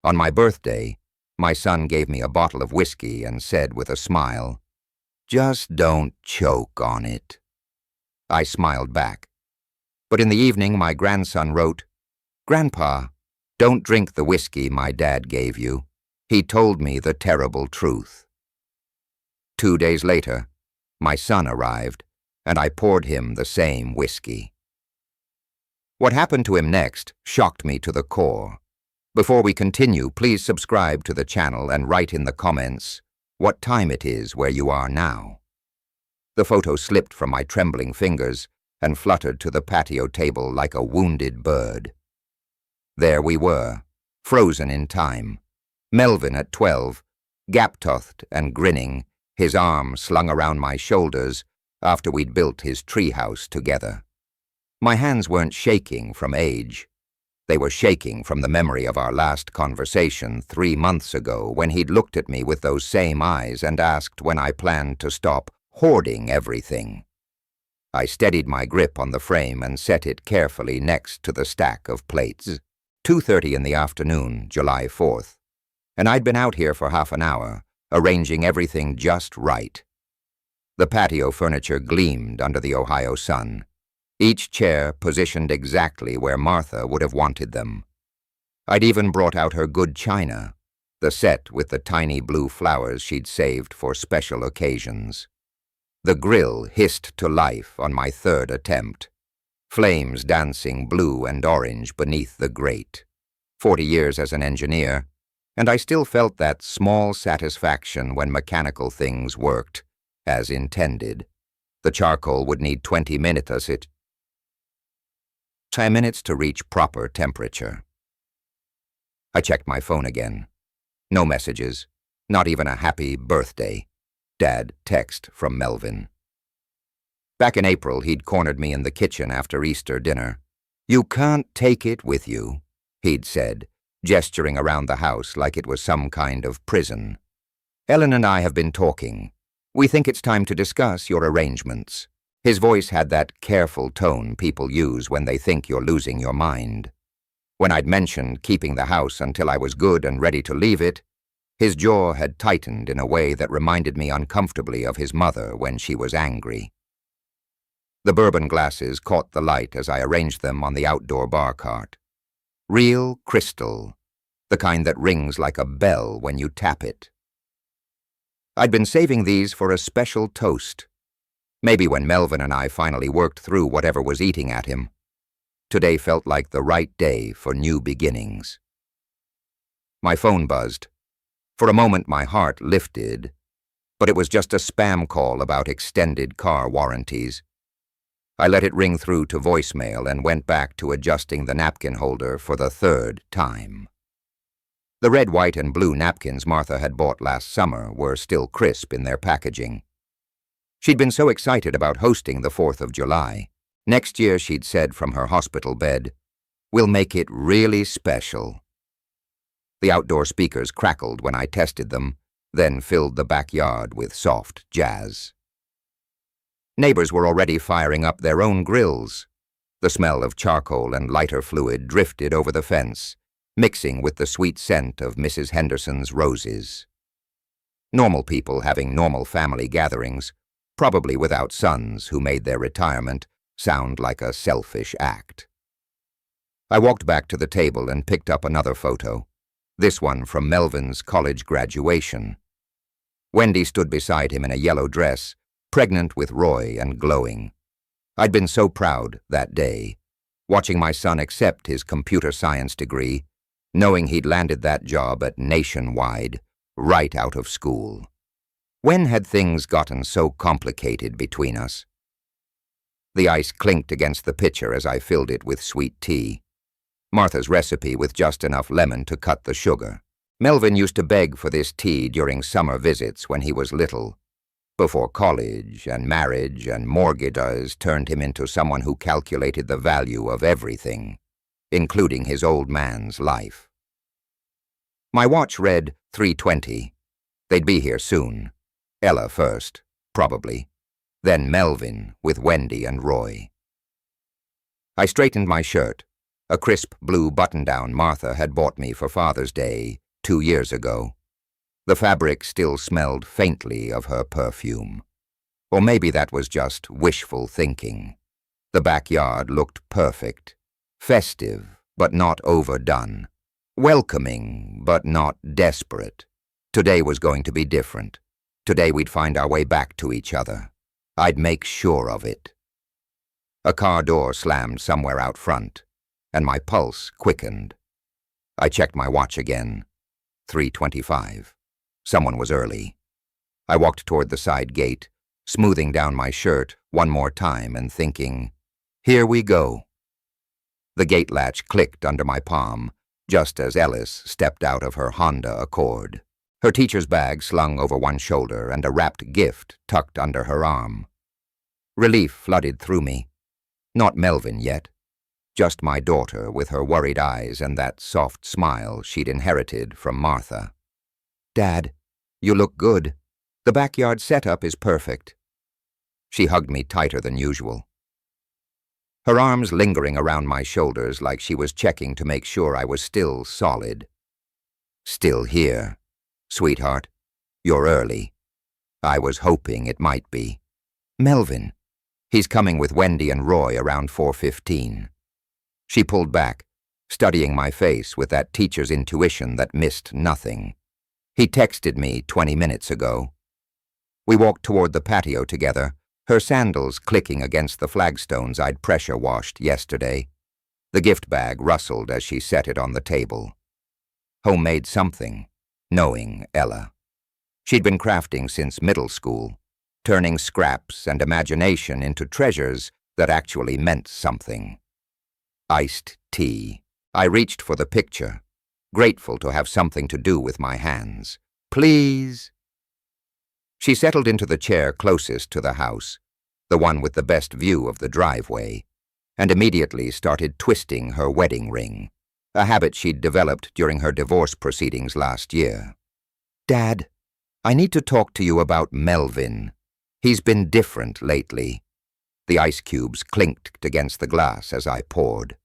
On my birthday, my son gave me a bottle of whiskey and said with a smile, "Just don't choke on it." I smiled back. But in the evening, my grandson wrote, "Grandpa, don't drink the whiskey my dad gave you. He told me the terrible truth." 2 days later, my son arrived, and I poured him the same whiskey. What happened to him next shocked me to the core. Before we continue, please subscribe to the channel and write in the comments what time it is where you are now. The photo slipped from my trembling fingers and fluttered to the patio table like a wounded bird. There we were, frozen in time. Melvin at 12, gap-toothed and grinning, his arm slung around my shoulders after we'd built his treehouse together. My hands weren't shaking from age. They were shaking from the memory of our last conversation 3 months ago when he'd looked at me with those same eyes and asked when I planned to stop hoarding everything. I steadied my grip on the frame and set it carefully next to the stack of plates. 2:30 in the afternoon, July 4th, and I'd been out here for half an hour, arranging everything just right. The patio furniture gleamed under the Ohio sun, each chair positioned exactly where Martha would have wanted them. I'd even brought out her good china, the set with the tiny blue flowers she'd saved for special occasions. The grill hissed to life on my third attempt, flames dancing blue and orange beneath the grate. 40 years as an engineer, and I still felt that small satisfaction when mechanical things worked as intended. The charcoal would need 20 minutes to reach proper temperature. I checked my phone again. No messages, not even a happy birthday. Dad text from Melvin. Back in April, he'd cornered me in the kitchen after Easter dinner. "You can't take it with you," he'd said, gesturing around the house like it was some kind of prison. "Ellen and I have been talking. We think it's time to discuss your arrangements." His voice had that careful tone people use when they think you're losing your mind. When I'd mentioned keeping the house until I was good and ready to leave it, his jaw had tightened in a way that reminded me uncomfortably of his mother when she was angry. The bourbon glasses caught the light as I arranged them on the outdoor bar cart. Real crystal, the kind that rings like a bell when you tap it. I'd been saving these for a special toast. Maybe when Melvin and I finally worked through whatever was eating at him. Today felt like the right day for new beginnings. My phone buzzed. For a moment my heart lifted, but it was just a spam call about extended car warranties. I let it ring through to voicemail and went back to adjusting the napkin holder for the third time. The red, white, and blue napkins Martha had bought last summer were still crisp in their packaging. She'd been so excited about hosting the 4th of July. Next year, she'd said from her hospital bed, "We'll make it really special." The outdoor speakers crackled when I tested them, then filled the backyard with soft jazz. Neighbors were already firing up their own grills. The smell of charcoal and lighter fluid drifted over the fence, mixing with the sweet scent of Mrs. Henderson's roses. Normal people having normal family gatherings, probably without sons who made their retirement sound like a selfish act. I walked back to the table and picked up another photo, this one from Melvin's college graduation. Wendy stood beside him in a yellow dress, pregnant with Roy and glowing. I'd been so proud that day, watching my son accept his computer science degree, knowing he'd landed that job at Nationwide, right out of school. When had things gotten so complicated between us? The ice clinked against the pitcher as I filled it with sweet tea. Martha's recipe with just enough lemon to cut the sugar. Melvin used to beg for this tea during summer visits when he was little, before college and marriage and mortgages turned him into someone who calculated the value of everything, including his old man's life. My watch read 3:20. They'd be here soon. Ella first, probably. Then Melvin with Wendy and Roy. I straightened my shirt, a crisp blue button-down Martha had bought me for Father's Day 2 years ago. The fabric still smelled faintly of her perfume. Or maybe that was just wishful thinking. The backyard looked perfect, festive but not overdone, welcoming but not desperate. Today was going to be different. Today we'd find our way back to each other. I'd make sure of it. A car door slammed somewhere out front, and my pulse quickened. I checked my watch again. 3:25. Someone was early. I walked toward the side gate, smoothing down my shirt one more time and thinking, here we go. The gate latch clicked under my palm, just as Ellis stepped out of her Honda Accord, her teacher's bag slung over one shoulder and a wrapped gift tucked under her arm. Relief flooded through me. Not Melvin yet, just my daughter with her worried eyes and that soft smile she'd inherited from Martha. Dad, you look good. The backyard setup is perfect. She hugged me tighter than usual, her arms lingering around my shoulders like she was checking to make sure I was still solid. Still here. Sweetheart, you're early. I was hoping it might be. Melvin. He's coming with Wendy and Roy around 4:15. She pulled back, studying my face with that teacher's intuition that missed nothing. He texted me 20 minutes ago. We walked toward the patio together, her sandals clicking against the flagstones I'd pressure-washed yesterday. The gift bag rustled as she set it on the table. Homemade something, knowing Ella. She'd been crafting since middle school, turning scraps and imagination into treasures that actually meant something. Iced tea. I reached for the picture, grateful to have something to do with my hands. Please. She settled into the chair closest to the house, the one with the best view of the driveway, and immediately started twisting her wedding ring, a habit she'd developed during her divorce proceedings last year. Dad, I need to talk to you about Melvin. He's been different lately. The ice cubes clinked against the glass as I poured.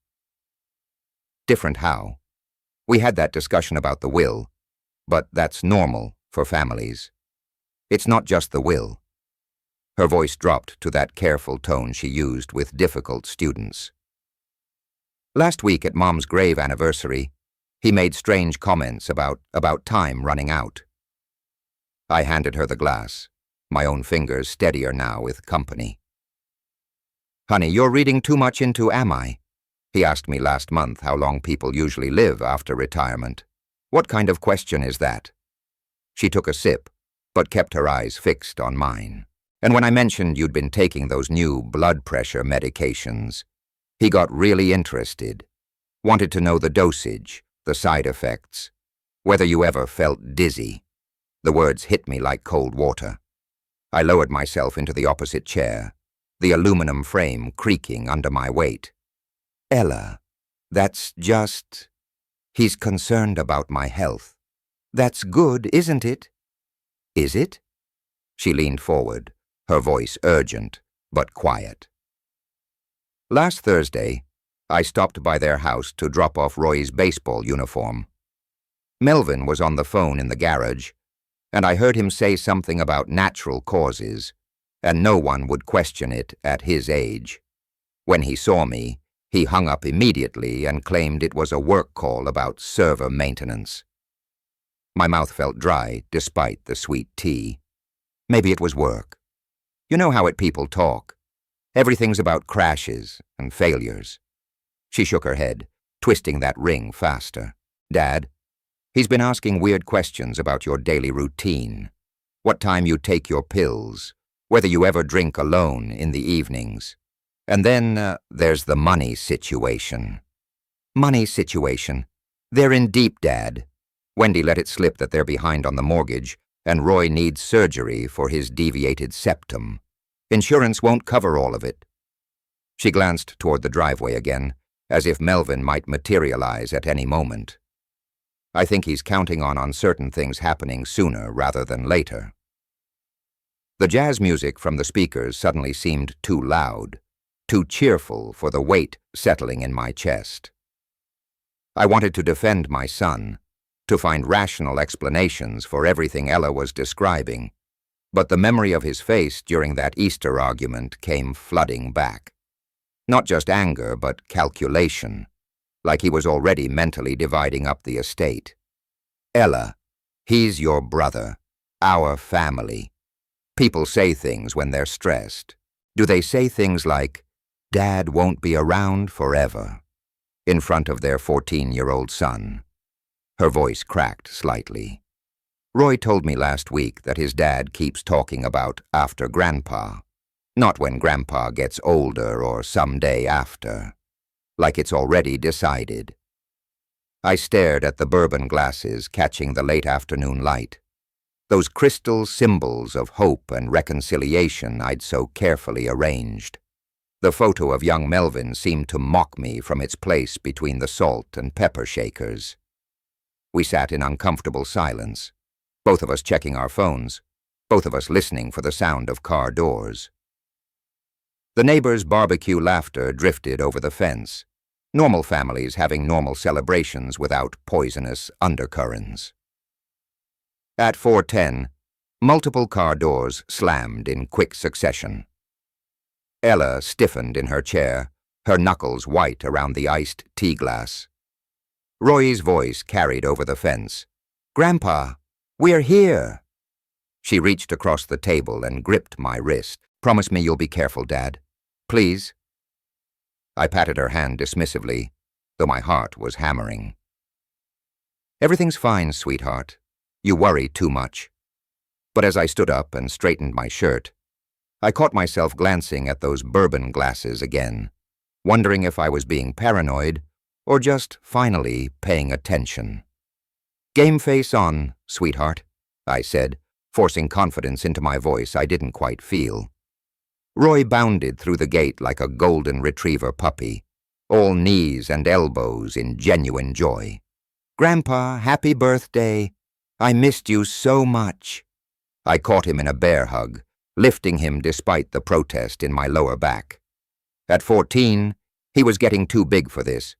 Different how? We had that discussion about the will, but that's normal for families. It's not just the will. Her voice dropped to that careful tone she used with difficult students. Last week at Mom's grave anniversary, he made strange comments about time running out. I handed her the glass, my own fingers steadier now with company. Honey, you're reading too much into Am I? He asked me last month how long people usually live after retirement. What kind of question is that? She took a sip, but kept her eyes fixed on mine. And when I mentioned you'd been taking those new blood pressure medications, he got really interested, wanted to know the dosage, the side effects, whether you ever felt dizzy. The words hit me like cold water. I lowered myself into the opposite chair, the aluminum frame creaking under my weight. Ella, that's just... He's concerned about my health. That's good, isn't it? Is it? She leaned forward, her voice urgent but quiet. Last Thursday, I stopped by their house to drop off Roy's baseball uniform. Melvin was on the phone in the garage, and I heard him say something about natural causes, and no one would question it at his age. When he saw me, he hung up immediately and claimed it was a work call about server maintenance. My mouth felt dry despite the sweet tea. Maybe it was work. You know how people talk. Everything's about crashes and failures. She shook her head, twisting that ring faster. Dad, he's been asking weird questions about your daily routine. What time you take your pills, whether you ever drink alone in the evenings. And then there's the money situation. Money situation. They're in deep, Dad. Wendy let it slip that they're behind on the mortgage, and Roy needs surgery for his deviated septum. Insurance won't cover all of it. She glanced toward the driveway again, as if Melvin might materialize at any moment. I think he's counting on certain things happening sooner rather than later. The jazz music from the speakers suddenly seemed too loud, too cheerful for the weight settling in my chest. I wanted to defend my son, to find rational explanations for everything Ella was describing, but the memory of his face during that Easter argument came flooding back. Not just anger, but calculation, like he was already mentally dividing up the estate. Ella, he's your brother, our family. People say things when they're stressed. Do they say things like, "Dad won't be around forever," in front of their 14-year-old son? Her voice cracked slightly. Roy told me last week that his dad keeps talking about after Grandpa, not when Grandpa gets older or someday after, like it's already decided. I stared at the bourbon glasses catching the late afternoon light, those crystal symbols of hope and reconciliation I'd so carefully arranged. The photo of young Melvin seemed to mock me from its place between the salt and pepper shakers. We sat in uncomfortable silence, both of us checking our phones, both of us listening for the sound of car doors. The neighbors' barbecue laughter drifted over the fence, normal families having normal celebrations without poisonous undercurrents. At 4:10, multiple car doors slammed in quick succession. Ella stiffened in her chair, her knuckles white around the iced tea glass. Roy's voice carried over the fence. "Grandpa, we're here." She reached across the table and gripped my wrist. "Promise me you'll be careful, Dad. Please." I patted her hand dismissively, though my heart was hammering. "Everything's fine, sweetheart. You worry too much." But as I stood up and straightened my shirt, I caught myself glancing at those bourbon glasses again, wondering if I was being paranoid or just finally paying attention. "Game face on, sweetheart," I said, forcing confidence into my voice I didn't quite feel. Roy bounded through the gate like a golden retriever puppy, all knees and elbows in genuine joy. "Grandpa, happy birthday. I missed you so much." I caught him in a bear hug, lifting him despite the protest in my lower back. At 14, he was getting too big for this,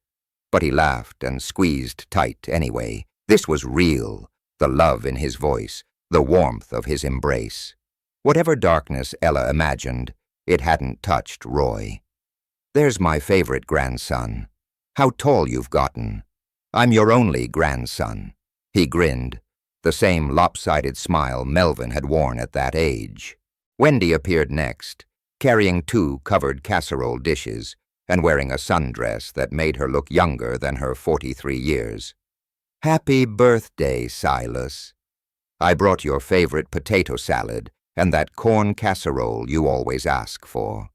but he laughed and squeezed tight anyway. This was real, the love in his voice, the warmth of his embrace. Whatever darkness Ella imagined, it hadn't touched Roy. "There's my favorite grandson. How tall you've gotten. I'm your only grandson." He grinned, the same lopsided smile Melvin had worn at that age. Wendy appeared next, carrying 2 covered casserole dishes and wearing a sundress that made her look younger than her 43 years. "Happy birthday, Silas. I brought your favorite potato salad and that corn casserole you always ask for.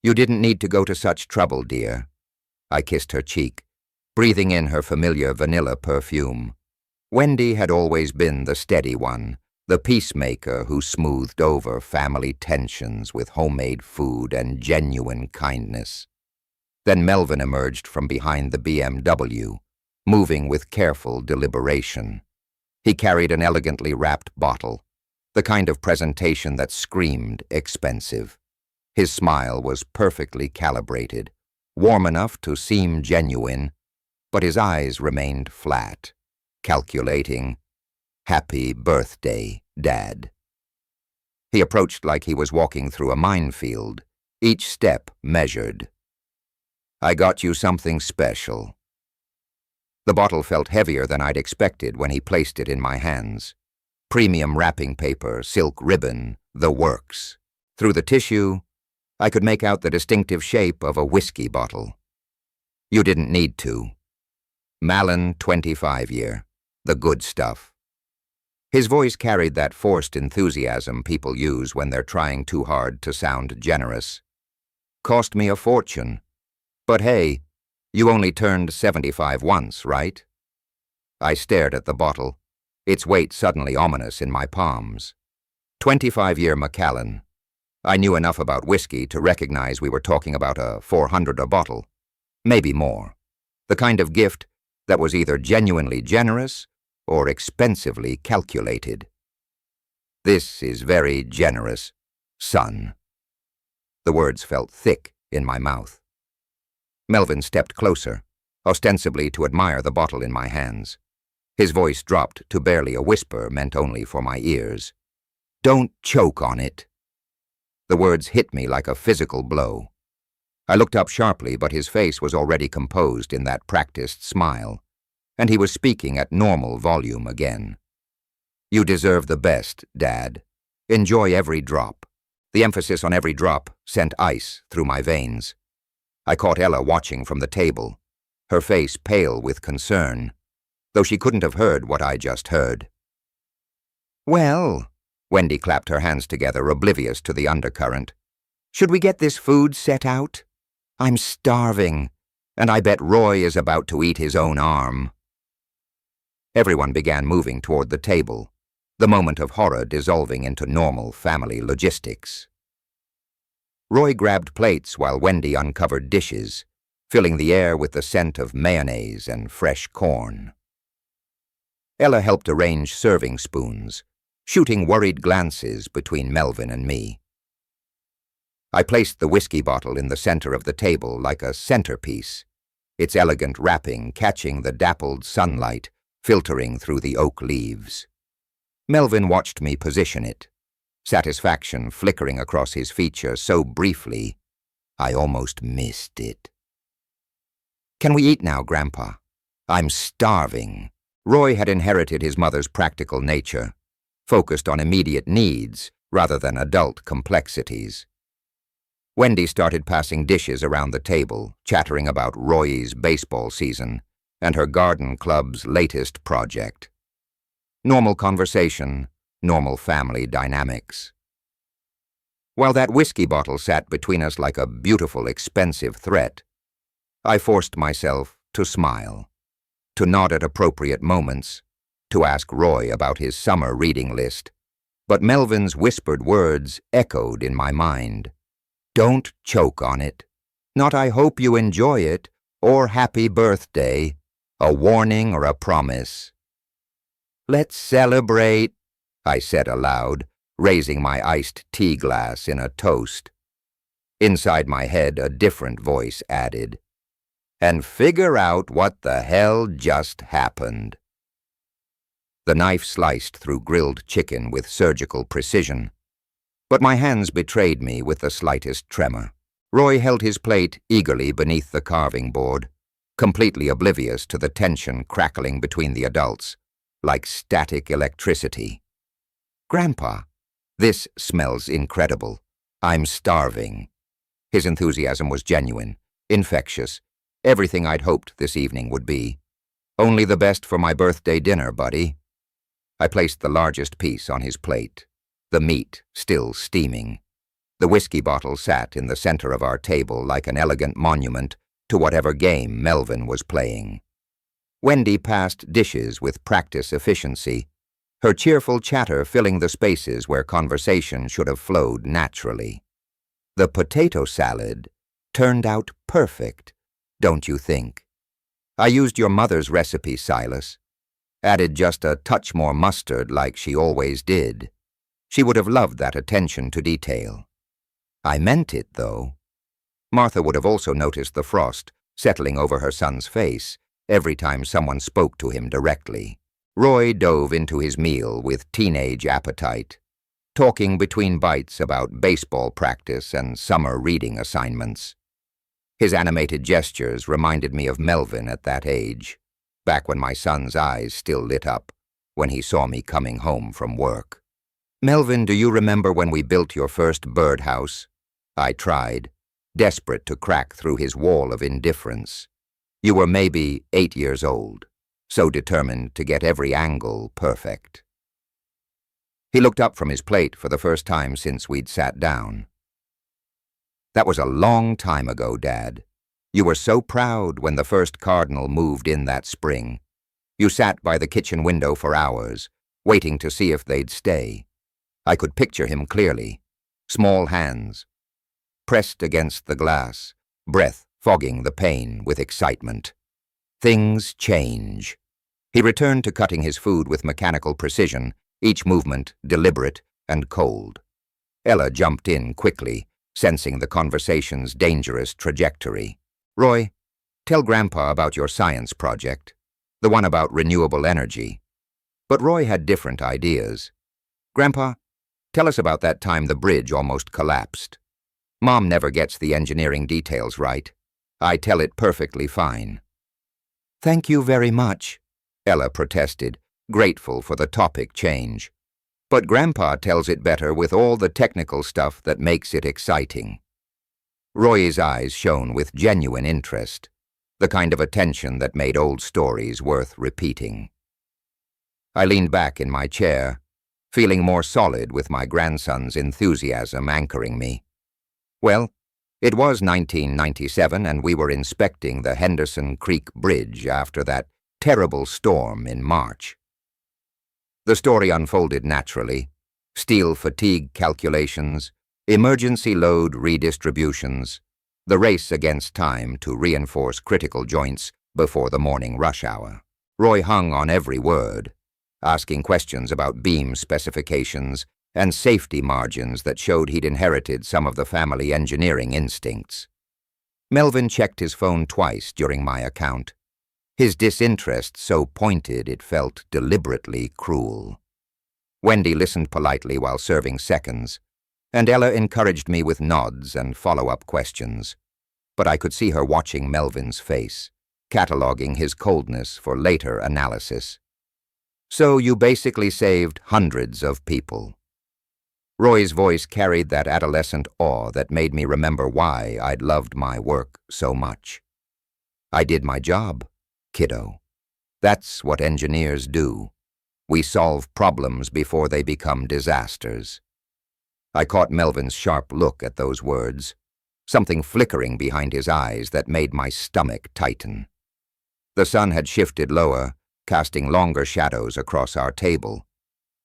You didn't need to go to such trouble, dear." I kissed her cheek, breathing in her familiar vanilla perfume. Wendy had always been the steady one, the peacemaker who smoothed over family tensions with homemade food and genuine kindness. Then Melvin emerged from behind the BMW, moving with careful deliberation. He carried an elegantly wrapped bottle, the kind of presentation that screamed expensive. His smile was perfectly calibrated, warm enough to seem genuine, but his eyes remained flat, calculating. "Happy birthday, Dad." He approached like he was walking through a minefield, each step measured. "I got you something special." The bottle felt heavier than I'd expected when he placed it in my hands. Premium wrapping paper, silk ribbon, the works. Through the tissue, I could make out the distinctive shape of a whiskey bottle. "You didn't need to." Malin 25-year, the good stuff. His voice carried that forced enthusiasm people use when they're trying too hard to sound generous. "Cost me a fortune. But hey, you only turned 75 once, right?" I stared at the bottle, its weight suddenly ominous in my palms. 25-year Macallan. I knew enough about whiskey to recognize we were talking about a 400 a bottle, maybe more. The kind of gift that was either genuinely generous or expensively calculated. "This is very generous, son." The words felt thick in my mouth. Melvin stepped closer, ostensibly to admire the bottle in my hands. His voice dropped to barely a whisper meant only for my ears. "Don't choke on it." The words hit me like a physical blow. I looked up sharply, but his face was already composed in that practiced smile, and he was speaking at normal volume again. "You deserve the best, Dad. Enjoy every drop." The emphasis on every drop sent ice through my veins. I caught Ella watching from the table, her face pale with concern, though she couldn't have heard what I just heard. "Well," Wendy clapped her hands together, oblivious to the undercurrent, "should we get this food set out? I'm starving, and I bet Roy is about to eat his own arm." Everyone began moving toward the table, the moment of horror dissolving into normal family logistics. Roy grabbed plates while Wendy uncovered dishes, filling the air with the scent of mayonnaise and fresh corn. Ella helped arrange serving spoons, shooting worried glances between Melvin and me. I placed the whiskey bottle in the center of the table like a centerpiece, its elegant wrapping catching the dappled sunlight filtering through the oak leaves. Melvin watched me position it, satisfaction flickering across his features so briefly I almost missed it. "Can we eat now, Grandpa? I'm starving." Roy had inherited his mother's practical nature, focused on immediate needs rather than adult complexities. Wendy started passing dishes around the table, chattering about Roy's baseball season and her garden club's latest project. Normal conversation, normal family dynamics. While that whiskey bottle sat between us like a beautiful, expensive threat, I forced myself to smile, to nod at appropriate moments, to ask Roy about his summer reading list, but Melvin's whispered words echoed in my mind. "Don't choke on it. Not I hope you enjoy it, or happy birthday, a warning or a promise." "Let's celebrate," I said aloud, raising my iced tea glass in a toast. Inside my head, a different voice added, "And figure out what the hell just happened." The knife sliced through grilled chicken with surgical precision, but my hands betrayed me with the slightest tremor. Roy held his plate eagerly beneath the carving board, completely oblivious to the tension crackling between the adults, like static electricity. "Grandpa, this smells incredible. I'm starving." His enthusiasm was genuine, infectious, everything I'd hoped this evening would be. "Only the best for my birthday dinner, buddy." I placed the largest piece on his plate, the meat still steaming. The whiskey bottle sat in the center of our table like an elegant monument to whatever game Melvin was playing. Wendy passed dishes with practice efficiency, her cheerful chatter filling the spaces where conversation should have flowed naturally. The potato salad turned out perfect, don't you think? I used your mother's recipe, Silas. Added just a touch more mustard like she always did. She would have loved that attention to detail. I meant it, though. Martha would have also noticed the frost settling over her son's face every time someone spoke to him directly. Roy dove into his meal with teenage appetite, talking between bites about baseball practice and summer reading assignments. His animated gestures reminded me of Melvin at that age, back when my son's eyes still lit up when he saw me coming home from work. "Melvin, do you remember when we built your first birdhouse?" I tried, desperate to crack through his wall of indifference. You were maybe 8 years old, so determined to get every angle perfect. He looked up from his plate for the first time since we'd sat down. "That was a long time ago, Dad. You were so proud when the first cardinal moved in that spring. You sat by the kitchen window for hours, waiting to see if they'd stay. I could picture him clearly, small hands, pressed against the glass, breath fogging the pain with excitement. Things change." He returned to cutting his food with mechanical precision, each movement deliberate and cold. Ella jumped in quickly, sensing the conversation's dangerous trajectory. "Roy, Tell Grandpa about your science project, the one about renewable energy. But Roy had different ideas. Grandpa, tell us about that time the bridge almost collapsed. Mom never gets the engineering details right. I tell it perfectly fine. Thank you very much, Ella protested, grateful for the topic change. But Grandpa tells it better with all the technical stuff that makes it exciting. Roy's eyes shone with genuine interest, the kind of attention that made old stories worth repeating. I leaned back in my chair, feeling more solid with my grandson's enthusiasm anchoring me. Well, it was 1997 and we were inspecting the Henderson Creek Bridge after that terrible storm in March. The story unfolded naturally. Steel fatigue calculations, emergency load redistributions, the race against time to reinforce critical joints before the morning rush hour. Roy hung on every word, asking questions about beam specifications and safety margins that showed he'd inherited some of the family engineering instincts. Melvin checked his phone twice during my account, his disinterest so pointed it felt deliberately cruel. Wendy listened politely while serving seconds, and Ella encouraged me with nods and follow-up questions, but I could see her watching Melvin's face, cataloging his coldness for later analysis. So you basically saved hundreds of people. Roy's voice carried that adolescent awe that made me remember why I'd loved my work so much. I did my job, kiddo. That's what engineers do. We solve problems before they become disasters. I caught Melvin's sharp look at those words, something flickering behind his eyes that made my stomach tighten. The sun had shifted lower, casting longer shadows across our table.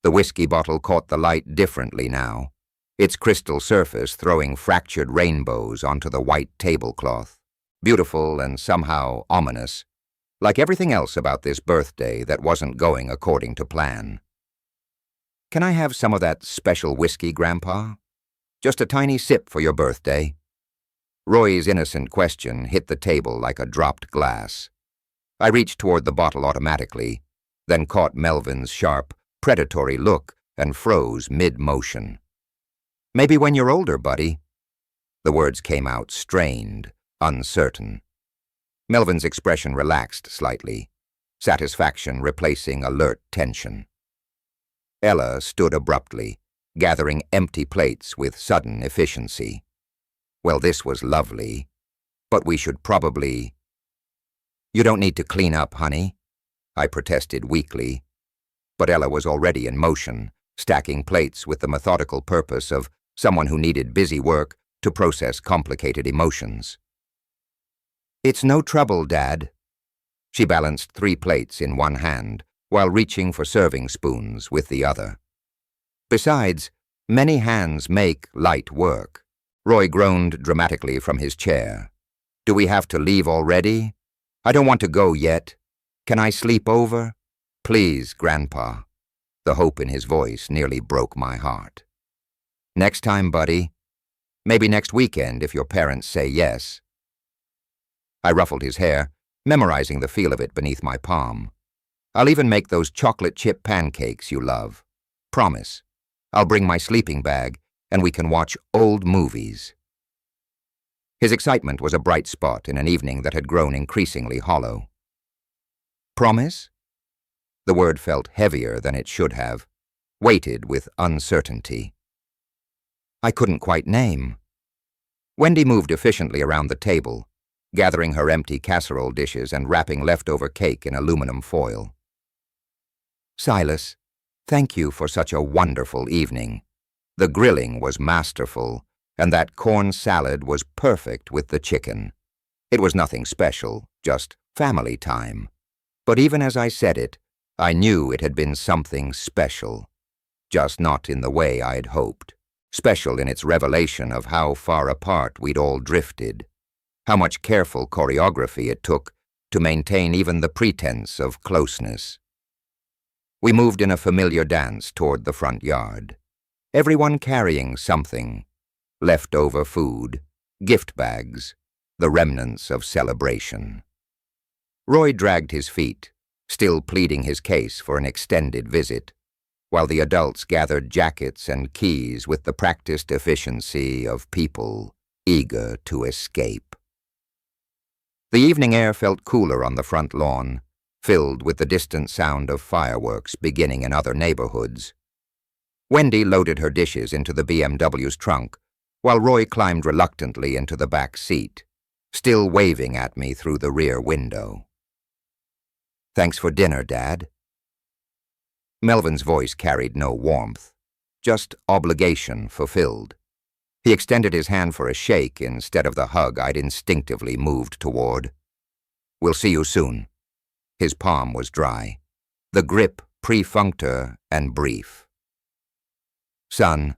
The whiskey bottle caught the light differently now, its crystal surface throwing fractured rainbows onto the white tablecloth, beautiful and somehow ominous, like everything else about this birthday that wasn't going according to plan. Can I have some of that special whiskey, Grandpa? Just a tiny sip for your birthday. Roy's innocent question hit the table like a dropped glass. I reached toward the bottle automatically, then caught Melvin's sharp, predatory look and froze mid-motion. Maybe when you're older, buddy. The words came out strained, uncertain. Melvin's expression relaxed slightly, satisfaction replacing alert tension. Ella stood abruptly, gathering empty plates with sudden efficiency. Well, this was lovely, but we should probably— You don't need to clean up, honey, I protested weakly. But Ella was already in motion, stacking plates with the methodical purpose of someone who needed busy work to process complicated emotions. It's no trouble, Dad. She balanced 3 plates in one hand while reaching for serving spoons with the other. Besides, many hands make light work. Roy groaned dramatically from his chair. Do we have to leave already? I don't want to go yet. Can I sleep over? Please, Grandpa. The hope in his voice nearly broke my heart. Next time, buddy. Maybe next weekend if your parents say yes. I ruffled his hair, memorizing the feel of it beneath my palm. I'll even make those chocolate chip pancakes you love. Promise. I'll bring my sleeping bag, and we can watch old movies. His excitement was a bright spot in an evening that had grown increasingly hollow. Promise? The word felt heavier than it should have, weighted with uncertainty. I couldn't quite name. Wendy moved efficiently around the table, gathering her empty casserole dishes and wrapping leftover cake in aluminum foil. Silas, thank you for such a wonderful evening. The grilling was masterful, and that corn salad was perfect with the chicken. It was nothing special, just family time. But even as I said it, I knew it had been something special, just not in the way I'd hoped. Special in its revelation of how far apart we'd all drifted, how much careful choreography it took to maintain even the pretense of closeness. We moved in a familiar dance toward the front yard, everyone carrying something, leftover food, gift bags, the remnants of celebration. Roy dragged his feet, still pleading his case for an extended visit, while the adults gathered jackets and keys with the practiced efficiency of people eager to escape. The evening air felt cooler on the front lawn, filled with the distant sound of fireworks beginning in other neighborhoods. Wendy loaded her dishes into the BMW's trunk, while Roy climbed reluctantly into the back seat, still waving at me through the rear window. "Thanks for dinner, Dad." Melvin's voice carried no warmth, just obligation fulfilled. He extended his hand for a shake instead of the hug I'd instinctively moved toward. "We'll see you soon." His palm was dry, the grip perfunctor and brief. "Son,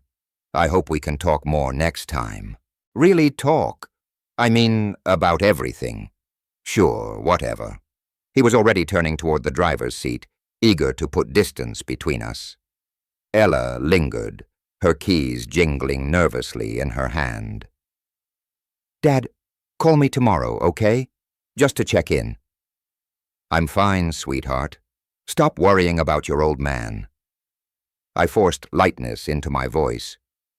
I hope we can talk more next time." "Really talk? I mean, about everything." "Sure, whatever." He was already turning toward the driver's seat, eager to put distance between us. Ella lingered, her keys jingling nervously in her hand. "Dad, call me tomorrow, okay? Just to check in." "I'm fine, sweetheart. Stop worrying about your old man." I forced lightness into my voice,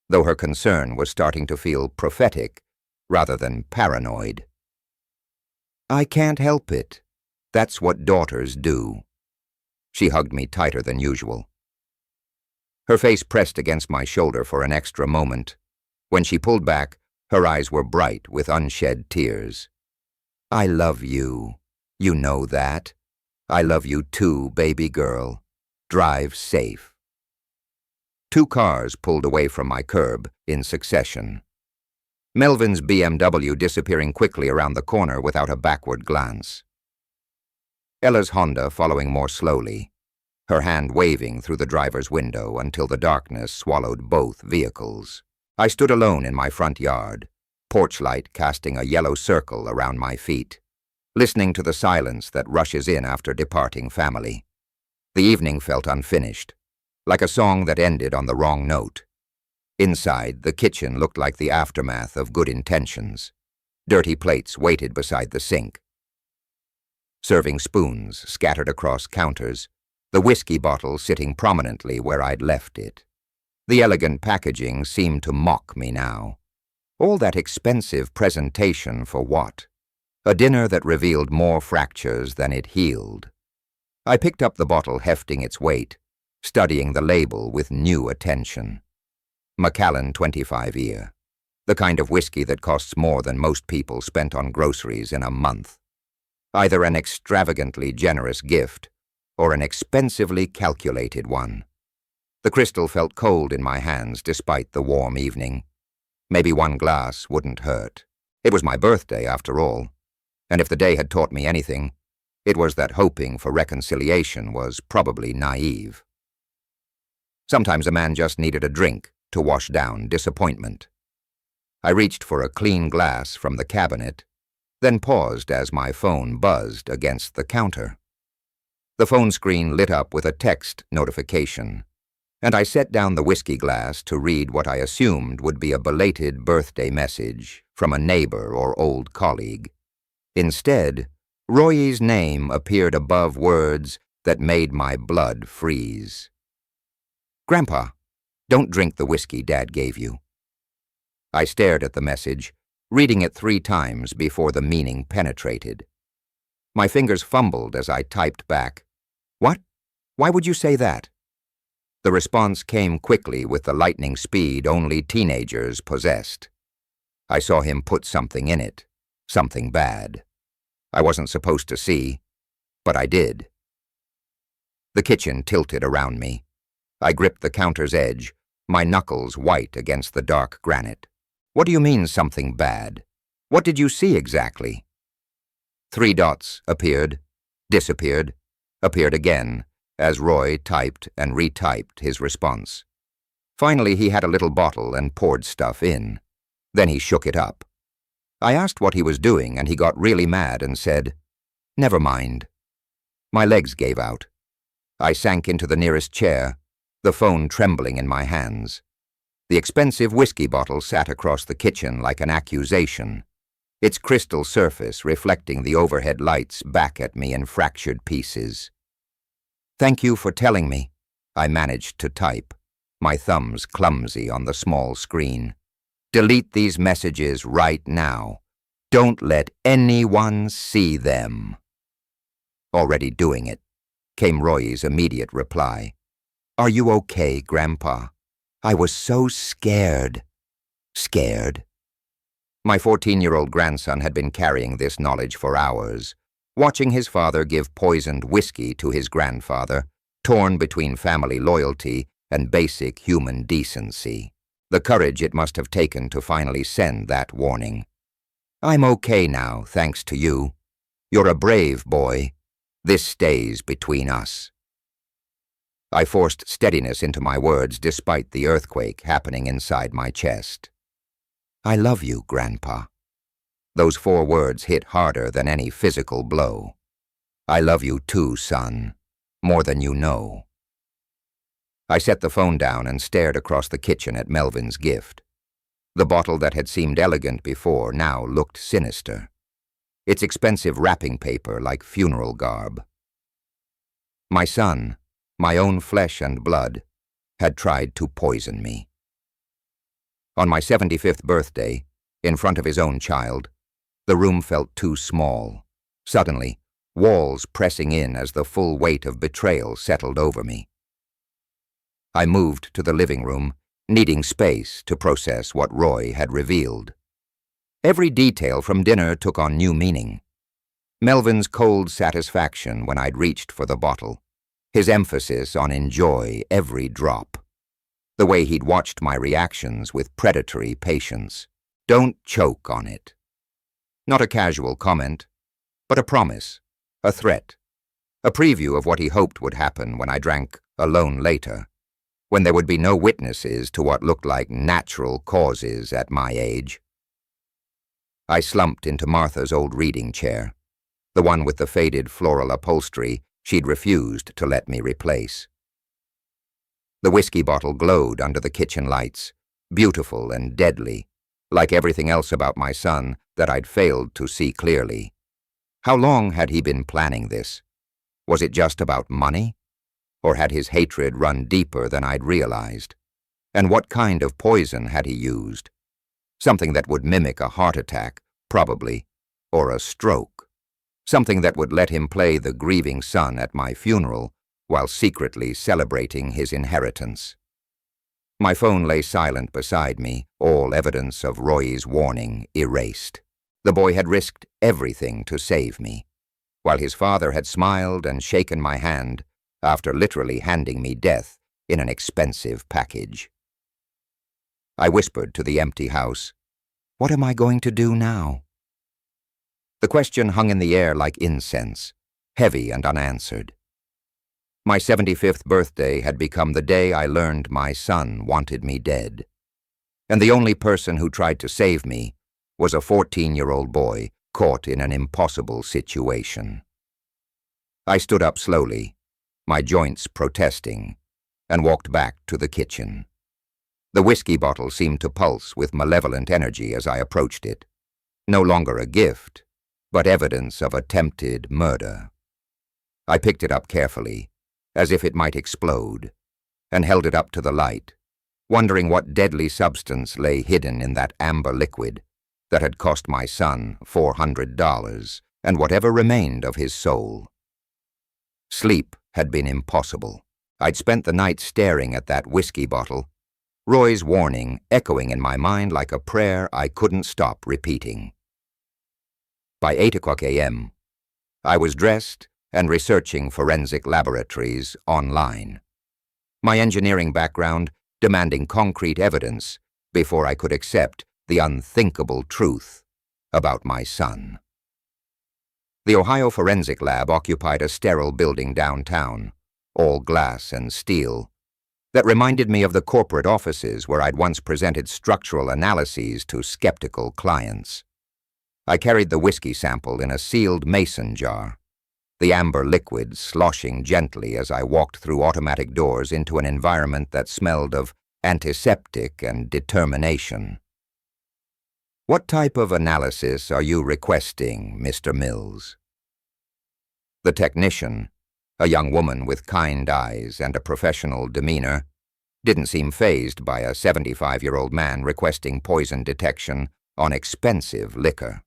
though her concern was starting to feel prophetic rather than paranoid. "I can't help it. That's what daughters do." She hugged me tighter than usual. Her face pressed against my shoulder for an extra moment. When she pulled back, her eyes were bright with unshed tears. "I love you. You know that. I love you too, baby girl. Drive safe." 2 cars pulled away from my curb in succession. Melvin's BMW disappearing quickly around the corner without a backward glance. Ella's Honda following more slowly, her hand waving through the driver's window until the darkness swallowed both vehicles. I stood alone in my front yard, porch light casting a yellow circle around my feet, listening to the silence that rushes in after departing family. The evening felt unfinished, like a song that ended on the wrong note. Inside, the kitchen looked like the aftermath of good intentions. Dirty plates waited beside the sink. Serving spoons scattered across counters, the whiskey bottle sitting prominently where I'd left it. The elegant packaging seemed to mock me now. All that expensive presentation for what? A dinner that revealed more fractures than it healed. I picked up the bottle hefting its weight, studying the label with new attention. Macallan 25-year, the kind of whiskey that costs more than most people spent on groceries in a month. Either an extravagantly generous gift or an expensively calculated one. The crystal felt cold in my hands despite the warm evening. Maybe one glass wouldn't hurt. It was my birthday, after all, and if the day had taught me anything, it was that hoping for reconciliation was probably naive. Sometimes a man just needed a drink to wash down disappointment. I reached for a clean glass from the cabinet, then paused as my phone buzzed against the counter. The phone screen lit up with a text notification, and I set down the whiskey glass to read what I assumed would be a belated birthday message from a neighbor or old colleague. Instead, Roy's name appeared above words that made my blood freeze. "Grandpa, don't drink the whiskey Dad gave you." I stared at the message, reading it 3 times before the meaning penetrated. My fingers fumbled as I typed back, "What? Why would you say that?" The response came quickly with the lightning speed only teenagers possessed. I saw him put something in it, something bad. I wasn't supposed to see, but I did. The kitchen tilted around me. I gripped the counter's edge, my knuckles white against the dark granite. "What do you mean, something bad? What did you see exactly?" 3 dots appeared, disappeared, appeared again, as Roy typed and retyped his response. Finally, he had a little bottle and poured stuff in. Then he shook it up. I asked what he was doing, and he got really mad and said, "Never mind." My legs gave out. I sank into the nearest chair, the phone trembling in my hands. The expensive whiskey bottle sat across the kitchen like an accusation. its crystal surface reflecting the overhead lights back at me in fractured pieces. "Thank you for telling me," I managed to type, my thumbs clumsy on the small screen. "Delete these messages right now. Don't let anyone see them." "Already doing it," came Roy's immediate reply. "Are you okay, Grandpa? I was so scared." Scared? My 14-year-old grandson had been carrying this knowledge for hours, watching his father give poisoned whiskey to his grandfather, torn between family loyalty and basic human decency. The courage it must have taken to finally send that warning. "I'm okay now, thanks to you. You're a brave boy. This stays between us." I forced steadiness into my words despite the earthquake happening inside my chest. "I love you, Grandpa." Those 4 words hit harder than any physical blow. "I love you too, son. More than you know." I set the phone down and stared across the kitchen at Melvin's gift. The bottle that had seemed elegant before now looked sinister, its expensive wrapping paper like funeral garb. My son, my own flesh and blood, had tried to poison me. On my 75th birthday, in front of his own child, the room felt too small. Suddenly, walls pressing in as the full weight of betrayal settled over me. I moved to the living room, needing space to process what Roy had revealed. Every detail from dinner took on new meaning. Melvin's cold satisfaction when I'd reached for the bottle, his emphasis on enjoy every drop, the way he'd watched my reactions with predatory patience. "Don't choke on it." Not a casual comment, but a promise, a threat, a preview of what he hoped would happen when I drank alone later, when there would be no witnesses to what looked like natural causes at my age. I slumped into Martha's old reading chair, the one with the faded floral upholstery she'd refused to let me replace. The whiskey bottle glowed under the kitchen lights, beautiful and deadly, like everything else about my son that I'd failed to see clearly. How long had he been planning this? Was it just about money? Or had his hatred run deeper than I'd realized? And what kind of poison had he used? Something that would mimic a heart attack, probably, or a stroke. Something that would let him play the grieving son at my funeral while secretly celebrating his inheritance. My phone lay silent beside me, all evidence of Roy's warning erased. The boy had risked everything to save me, while his father had smiled and shaken my hand after literally handing me death in an expensive package. I whispered to the empty house, "What am I going to do now?" The question hung in the air like incense, heavy and unanswered. My 75th birthday had become the day I learned my son wanted me dead, and the only person who tried to save me was a 14-year-old boy caught in an impossible situation. I stood up slowly, my joints protesting, and walked back to the kitchen. The whiskey bottle seemed to pulse with malevolent energy as I approached it, no longer a gift, but evidence of attempted murder. I picked it up carefully, as if it might explode, and held it up to the light, wondering what deadly substance lay hidden in that amber liquid that had cost my son $400 and whatever remained of his soul. Sleep had been impossible. I'd spent the night staring at that whiskey bottle, Roy's warning echoing in my mind like a prayer I couldn't stop repeating. By 8 o'clock a.m., I was dressed and researching forensic laboratories online, my engineering background demanding concrete evidence before I could accept the unthinkable truth about my son. The Ohio Forensic Lab occupied a sterile building downtown, all glass and steel, that reminded me of the corporate offices where I'd once presented structural analyses to skeptical clients. I carried the whiskey sample in a sealed mason jar, the amber liquid sloshing gently as I walked through automatic doors into an environment that smelled of antiseptic and determination. What type of analysis are you requesting, Mr. Mills? The technician, a young woman with kind eyes and a professional demeanor, didn't seem fazed by a 75-year-old man requesting poison detection on expensive liquor.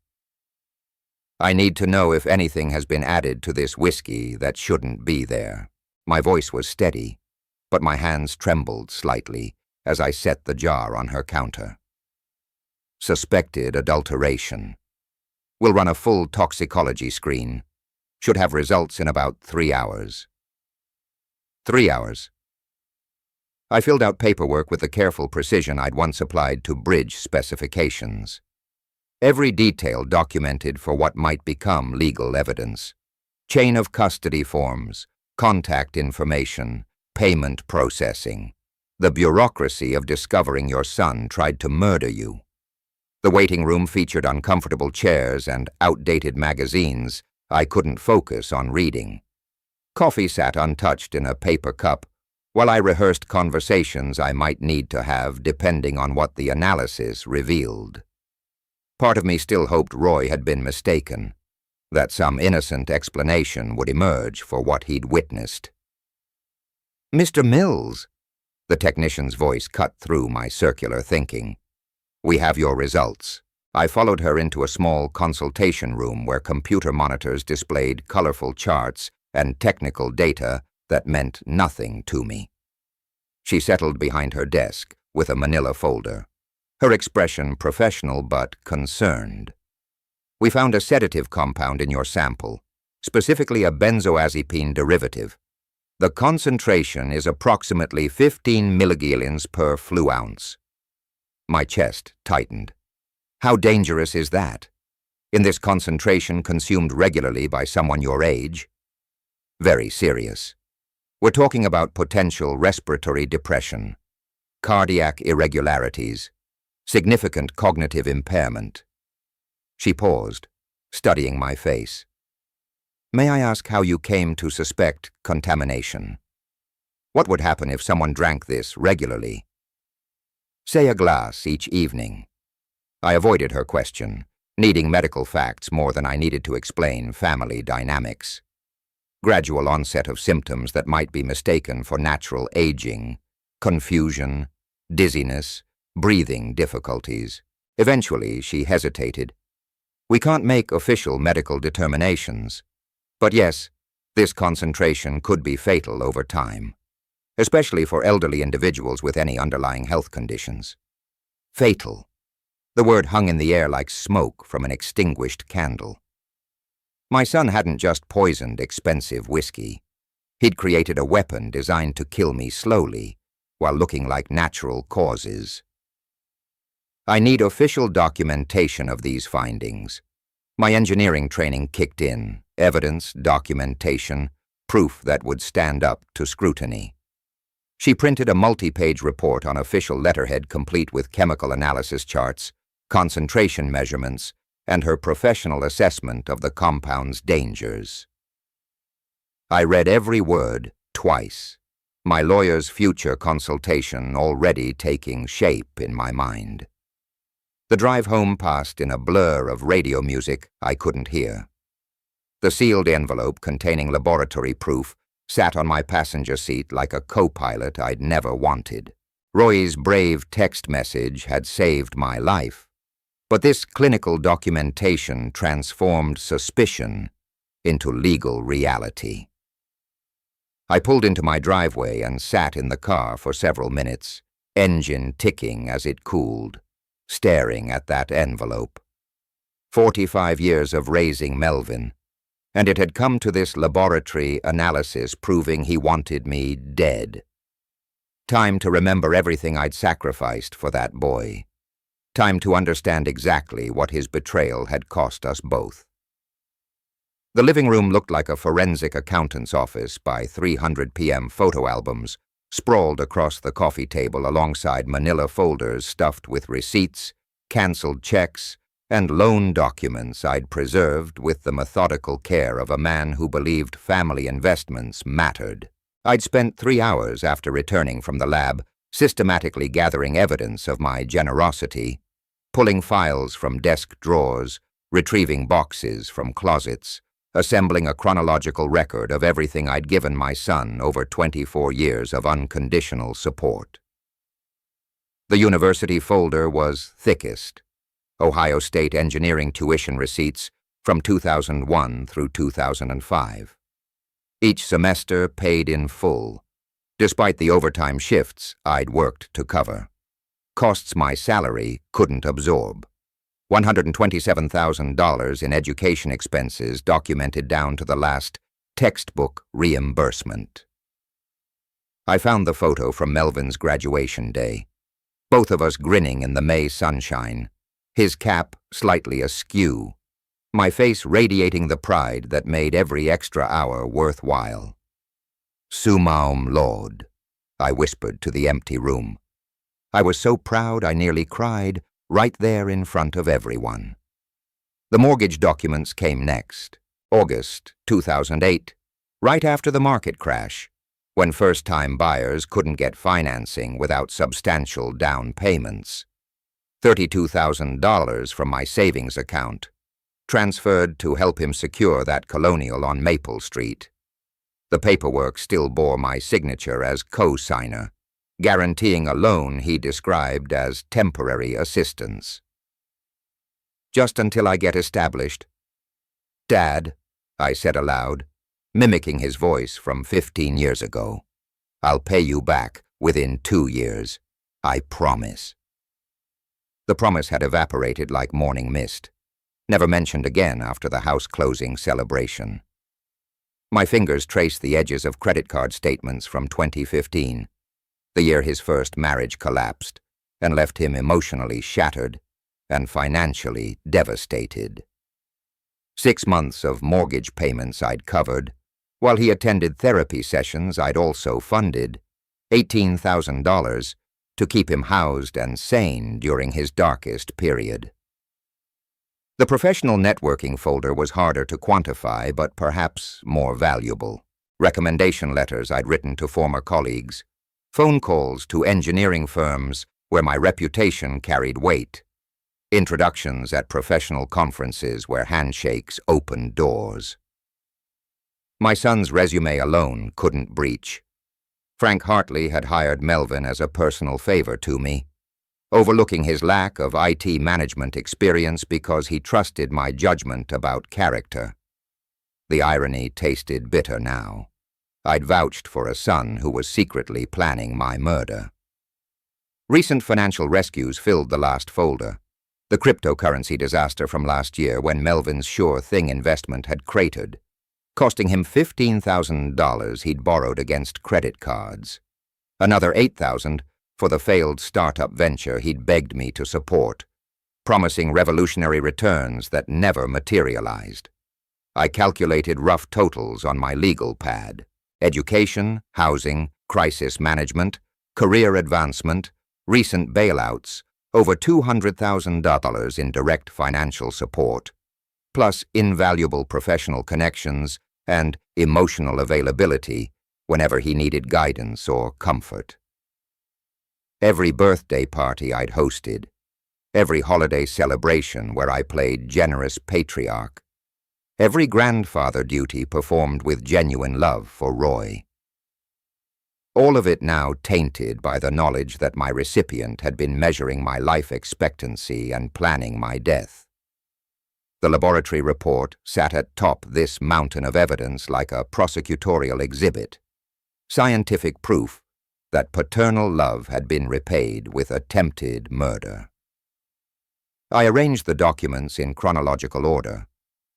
I need to know if anything has been added to this whiskey that shouldn't be there. My voice was steady, but my hands trembled slightly as I set the jar on her counter. Suspected adulteration. We'll run a full toxicology screen. Should have results in about 3 hours. 3 hours. I filled out paperwork with the careful precision I'd once applied to bridge specifications. Every detail documented for what might become legal evidence. Chain of custody forms, contact information, payment processing. The bureaucracy of discovering your son tried to murder you. The waiting room featured uncomfortable chairs and outdated magazines I couldn't focus on reading. Coffee sat untouched in a paper cup while I rehearsed conversations I might need to have depending on what the analysis revealed. Part of me still hoped Roy had been mistaken, that some innocent explanation would emerge for what he'd witnessed. "Mr. Mills," the technician's voice cut through my circular thinking. "We have your results." I followed her into a small consultation room where computer monitors displayed colorful charts and technical data that meant nothing to me. She settled behind her desk with a manila folder, her expression professional but concerned. "We found a sedative compound in your sample, specifically a benzoazepine derivative. The concentration is approximately 15 milligallons per flu ounce." My chest tightened. How dangerous is that? In this concentration consumed regularly by someone your age? Very serious. We're talking about potential respiratory depression, cardiac irregularities, significant cognitive impairment. She paused, studying my face. "May I ask how you came to suspect contamination? What would happen if someone drank this regularly?" "Say a glass each evening." I avoided her question, needing medical facts more than I needed to explain family dynamics. Gradual onset of symptoms that might be mistaken for natural aging, confusion, dizziness, breathing difficulties. Eventually, she hesitated. "We can't make official medical determinations. But yes, this concentration could be fatal over time, especially for elderly individuals with any underlying health conditions." Fatal. The word hung in the air like smoke from an extinguished candle. My son hadn't just poisoned expensive whiskey. He'd created a weapon designed to kill me slowly, while looking like natural causes. "I need official documentation of these findings." My engineering training kicked in, evidence, documentation, proof that would stand up to scrutiny. She printed a multi-page report on official letterhead complete with chemical analysis charts, concentration measurements, and her professional assessment of the compound's dangers. I read every word twice, my lawyer's future consultation already taking shape in my mind. The drive home passed in a blur of radio music I couldn't hear. The sealed envelope containing laboratory proof sat on my passenger seat like a co-pilot I'd never wanted. Roy's brave text message had saved my life, but this clinical documentation transformed suspicion into legal reality. I pulled into my driveway and sat in the car for several minutes, engine ticking as it cooled, staring at that envelope. 45 years of raising Melvin, and it had come to this laboratory analysis proving he wanted me dead. Time to remember everything I'd sacrificed for that boy. Time to understand exactly what his betrayal had cost us both. The living room looked like a forensic accountant's office by 300 p.m. photo albums sprawled across the coffee table alongside manila folders stuffed with receipts, canceled checks, and loan documents I'd preserved with the methodical care of a man who believed family investments mattered. I'd spent 3 hours after returning from the lab systematically gathering evidence of my generosity, pulling files from desk drawers, retrieving boxes from closets, assembling a chronological record of everything I'd given my son over 24 years of unconditional support. The university folder was thickest: Ohio State engineering tuition receipts from 2001 through 2005. Each semester paid in full, despite the overtime shifts I'd worked to cover. Costs my salary couldn't absorb. $127,000 in education expenses documented down to the last textbook reimbursement. I found the photo from Melvin's graduation day, both of us grinning in the May sunshine, his cap slightly askew, my face radiating the pride that made every extra hour worthwhile. "Summum laude," I whispered to the empty room. I was so proud I nearly cried right there in front of everyone. The mortgage documents came next, August 2008, right after the market crash, when first-time buyers couldn't get financing without substantial down payments. $32,000 from my savings account, transferred to help him secure that colonial on Maple Street. The paperwork still bore my signature as co-signer, guaranteeing a loan he described as temporary assistance. "Just until I get established." "Dad," I said aloud, mimicking his voice from 15 years ago, "I'll pay you back within 2 years. I promise." The promise had evaporated like morning mist, never mentioned again after the house closing celebration. My fingers traced the edges of credit card statements from 2015, the year his first marriage collapsed and left him emotionally shattered and financially devastated. 6 months of mortgage payments I'd covered, while he attended therapy sessions I'd also funded, $18,000 to keep him housed and sane during his darkest period. The professional networking folder was harder to quantify, but perhaps more valuable. Recommendation letters I'd written to former colleagues, phone calls to engineering firms where my reputation carried weight, introductions at professional conferences where handshakes opened doors. My son's resume alone couldn't breach. Frank Hartley had hired Melvin as a personal favor to me, overlooking his lack of IT management experience because he trusted my judgment about character. The irony tasted bitter now. I'd vouched for a son who was secretly planning my murder. Recent financial rescues filled the last folder. The cryptocurrency disaster from last year when Melvin's sure thing investment had cratered, costing him $15,000 he'd borrowed against credit cards. Another $8,000 for the failed startup venture he'd begged me to support, promising revolutionary returns that never materialized. I calculated rough totals on my legal pad: education, housing, crisis management, career advancement, recent bailouts, over $200,000 in direct financial support, plus invaluable professional connections and emotional availability whenever he needed guidance or comfort. Every birthday party I'd hosted, every holiday celebration where I played generous patriarch, every grandfather duty performed with genuine love for Roy. All of it now tainted by the knowledge that my recipient had been measuring my life expectancy and planning my death. The laboratory report sat atop this mountain of evidence like a prosecutorial exhibit, scientific proof that paternal love had been repaid with attempted murder. I arranged the documents in chronological order,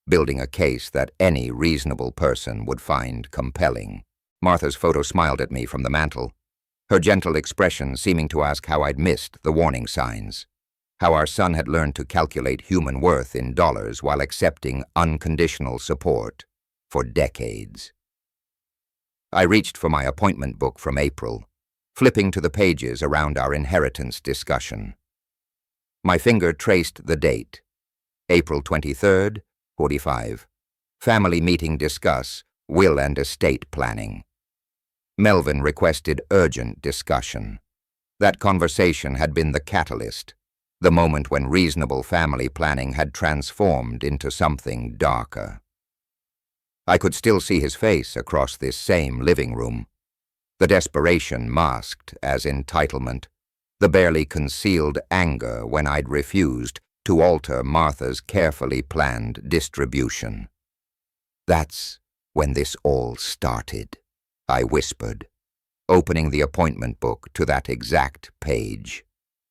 building a case that any reasonable person would find compelling. Martha's photo smiled at me from the mantel, her gentle expression seeming to ask how I'd missed the warning signs, how our son had learned to calculate human worth in dollars while accepting unconditional support for decades. I reached for my appointment book from April, flipping to the pages around our inheritance discussion. My finger traced the date, April 23rd, 45. Family meeting discuss will and estate planning. Melvin requested urgent discussion. That conversation had been the catalyst, the moment when reasonable family planning had transformed into something darker. I could still see his face across this same living room, the desperation masked as entitlement, the barely concealed anger when I'd refused to alter Martha's carefully planned distribution. "That's when this all started," I whispered, opening the appointment book to that exact page.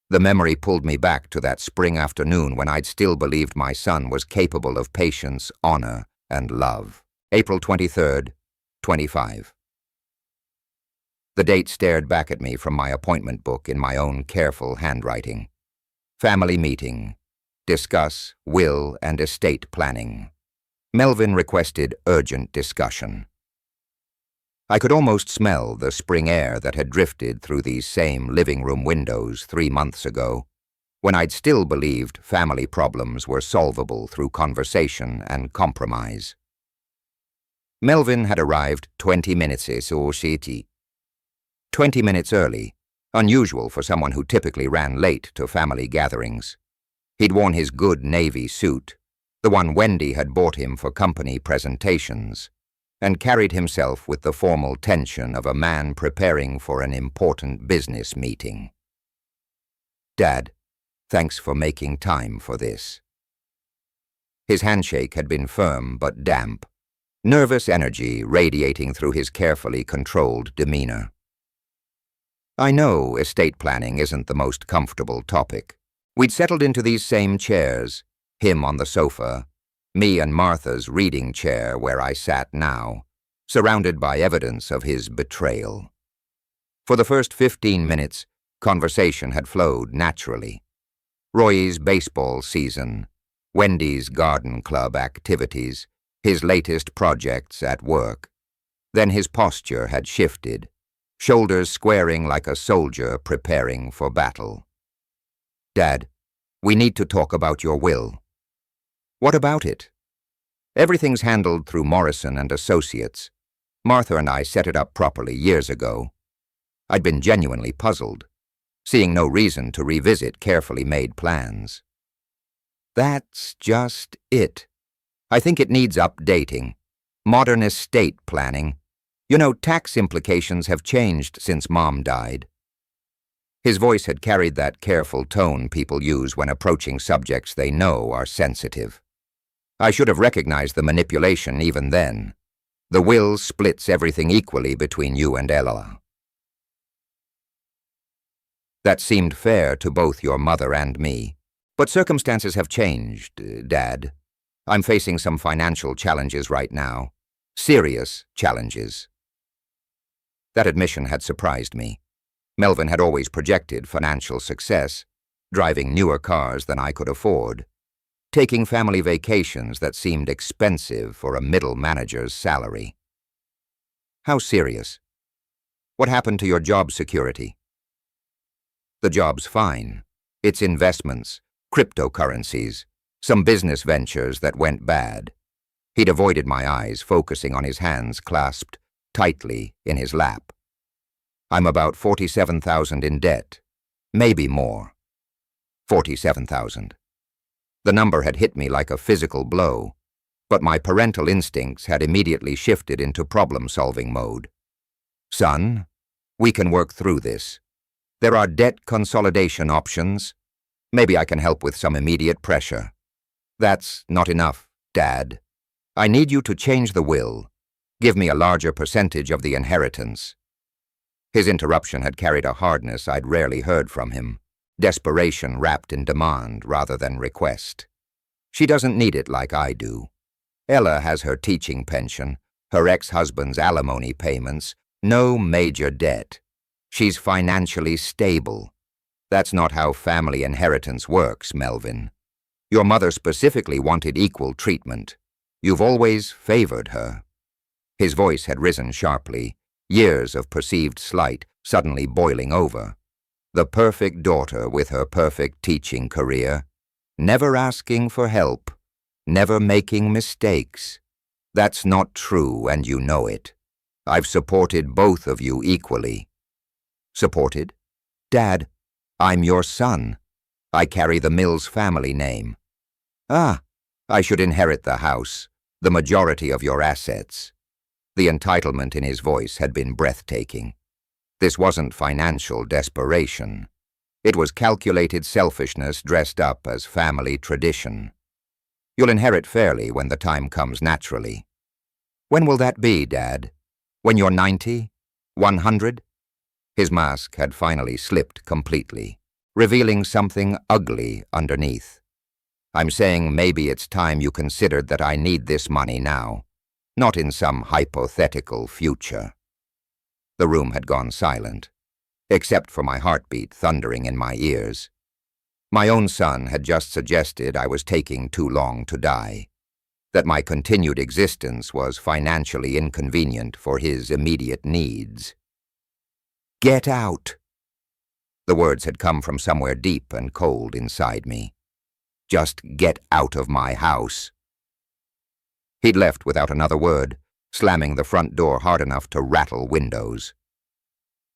The memory pulled me back to that spring afternoon when I'd still believed my son was capable of patience, honor, and love. April 23rd, 25. The date stared back at me from my appointment book in my own careful handwriting. Family meeting. Discuss will and estate planning. Melvin requested urgent discussion. I could almost smell the spring air that had drifted through these same living room windows 3 months ago, when I'd still believed family problems were solvable through conversation and compromise. Melvin had arrived 20 minutes early. 20 minutes early, unusual for someone who typically ran late to family gatherings. He'd worn his good navy suit, the one Wendy had bought him for company presentations, and carried himself with the formal tension of a man preparing for an important business meeting. "Dad, thanks for making time for this." His handshake had been firm but damp, nervous energy radiating through his carefully controlled demeanor. I know estate planning isn't the most comfortable topic. We'd settled into these same chairs, him on the sofa, me and Martha's reading chair where I sat now, surrounded by evidence of his betrayal. For the first 15 minutes, conversation had flowed naturally. Roy's baseball season, Wendy's garden club activities, his latest projects at work. Then his posture had shifted, shoulders squaring like a soldier preparing for battle. "Dad, we need to talk about your will." "What about it?" "Everything's handled through Morrison and Associates. Martha and I set it up properly years ago." I'd been genuinely puzzled, seeing no reason to revisit carefully made plans. "That's just it. I think it needs updating. Modern estate planning. You know, tax implications have changed since Mom died." His voice had carried that careful tone people use when approaching subjects they know are sensitive. I should have recognized the manipulation even then. The will splits everything equally between you and Ella. "That seemed fair to both your mother and me. But circumstances have changed, Dad. I'm facing some financial challenges right now. Serious challenges." That admission had surprised me. Melvin had always projected financial success, driving newer cars than I could afford, taking family vacations that seemed expensive for a middle manager's salary. "How serious? What happened to your job security?" "The job's fine. It's investments, cryptocurrencies, some business ventures that went bad." He'd avoided my eyes, focusing on his hands clasped tightly in his lap. "I'm about 47,000 in debt, maybe more." 47,000. The number had hit me like a physical blow, but my parental instincts had immediately shifted into problem-solving mode. "Son, we can work through this. There are debt consolidation options. Maybe I can help with some immediate pressure." "That's not enough, Dad. I need you to change the will. Give me a larger percentage of the inheritance." His interruption had carried a hardness I'd rarely heard from him, desperation wrapped in demand rather than request. "She doesn't need it like I do. Ella has her teaching pension, her ex-husband's alimony payments, no major debt. She's financially stable. That's not how family inheritance works, Melvin. Your mother specifically wanted equal treatment. You've always favored her." His voice had risen sharply, years of perceived slight suddenly boiling over. The perfect daughter with her perfect teaching career, never asking for help, never making mistakes. That's not true, and you know it. I've supported both of you equally." "Supported? Dad, I'm your son. I carry the Mills family name. Ah, I should inherit the house, the majority of your assets. The entitlement in his voice had been breathtaking. This wasn't financial desperation. It was calculated selfishness dressed up as family tradition. You'll inherit fairly when the time comes naturally. When will that be, Dad? When you're 90? 100? His mask had finally slipped completely, revealing something ugly underneath. I'm saying maybe it's time you considered that I need this money now, not in some hypothetical future. The room had gone silent, except for my heartbeat thundering in my ears. My own son had just suggested I was taking too long to die, that my continued existence was financially inconvenient for his immediate needs. Get out! The words had come from somewhere deep and cold inside me. Just get out of my house. He'd left without another word, slamming the front door hard enough to rattle windows.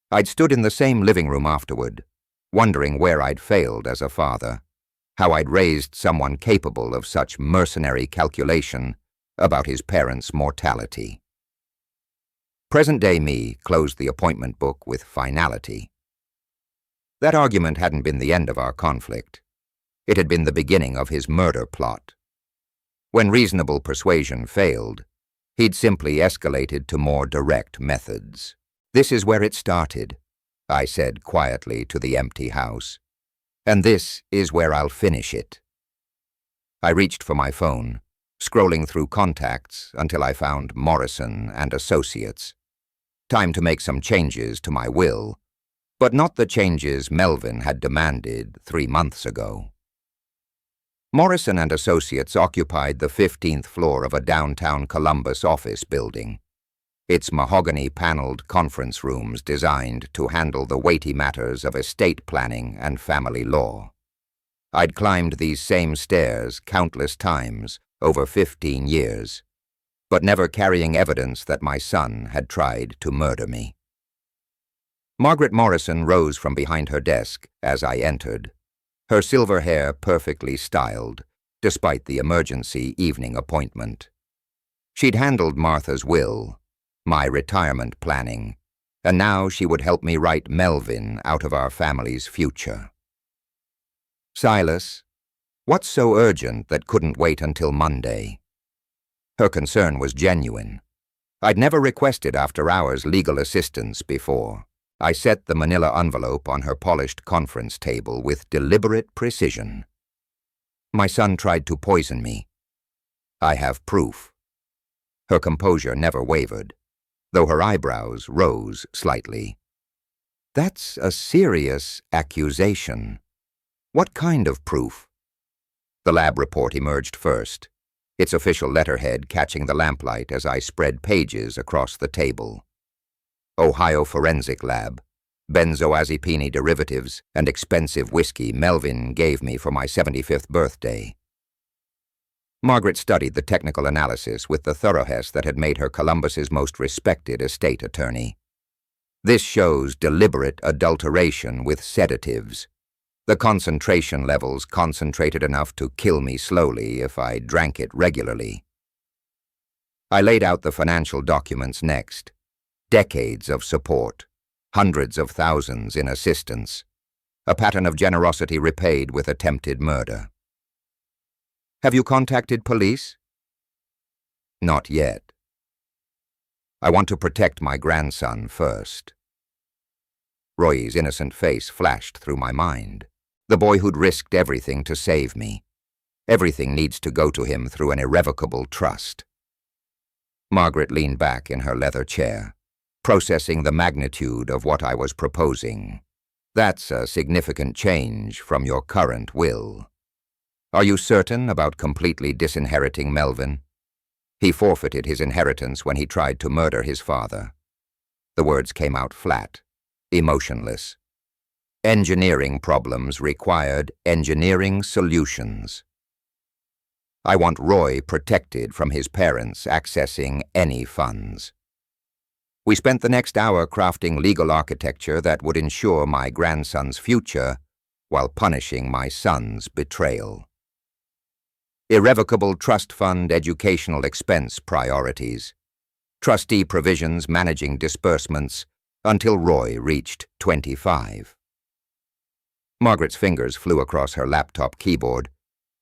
I'd stood in the same living room afterward, wondering where I'd failed as a father, how I'd raised someone capable of such mercenary calculation about his parents' mortality. Present-day me closed the appointment book with finality. That argument hadn't been the end of our conflict. It had been the beginning of his murder plot. When reasonable persuasion failed, he'd simply escalated to more direct methods. This is where it started, I said quietly to the empty house. And this is where I'll finish it. I reached for my phone, scrolling through contacts until I found Morrison and Associates. Time to make some changes to my will, but not the changes Melvin had demanded 3 months ago. Morrison and Associates occupied the 15th floor of a downtown Columbus office building, its mahogany-paneled conference rooms designed to handle the weighty matters of estate planning and family law. I'd climbed these same stairs countless times over 15 years, but never carrying evidence that my son had tried to murder me. Margaret Morrison rose from behind her desk as I entered, her silver hair perfectly styled, despite the emergency evening appointment. She'd handled Martha's will, my retirement planning, and now she would help me write Melvin out of our family's future. Silas, what's so urgent that couldn't wait until Monday? Her concern was genuine. I'd never requested after-hours legal assistance before. I set the manila envelope on her polished conference table with deliberate precision. My son tried to poison me. I have proof. Her composure never wavered, though her eyebrows rose slightly. That's a serious accusation. What kind of proof? The lab report emerged first, its official letterhead catching the lamplight as I spread pages across the table. Ohio Forensic Lab, benzoazepine derivatives, and expensive whiskey Melvin gave me for my 75th birthday. Margaret studied the technical analysis with the thoroughness that had made her Columbus's most respected estate attorney. This shows deliberate adulteration with sedatives. The concentration levels concentrated enough to kill me slowly if I drank it regularly. I laid out the financial documents next. Decades of support, hundreds of thousands in assistance, a pattern of generosity repaid with attempted murder. Have you contacted police? Not yet. I want to protect my grandson first. Roy's innocent face flashed through my mind. The boy who'd risked everything to save me. Everything needs to go to him through an irrevocable trust. Margaret leaned back in her leather chair, processing the magnitude of what I was proposing. That's a significant change from your current will. Are you certain about completely disinheriting Melvin? He forfeited his inheritance when he tried to murder his father. The words came out flat, emotionless. Engineering problems required engineering solutions. I want Roy protected from his parents accessing any funds. We spent the next hour crafting legal architecture that would ensure my grandson's future while punishing my son's betrayal. Irrevocable trust fund educational expense priorities. Trustee provisions managing disbursements until Roy reached 25. Margaret's fingers flew across her laptop keyboard,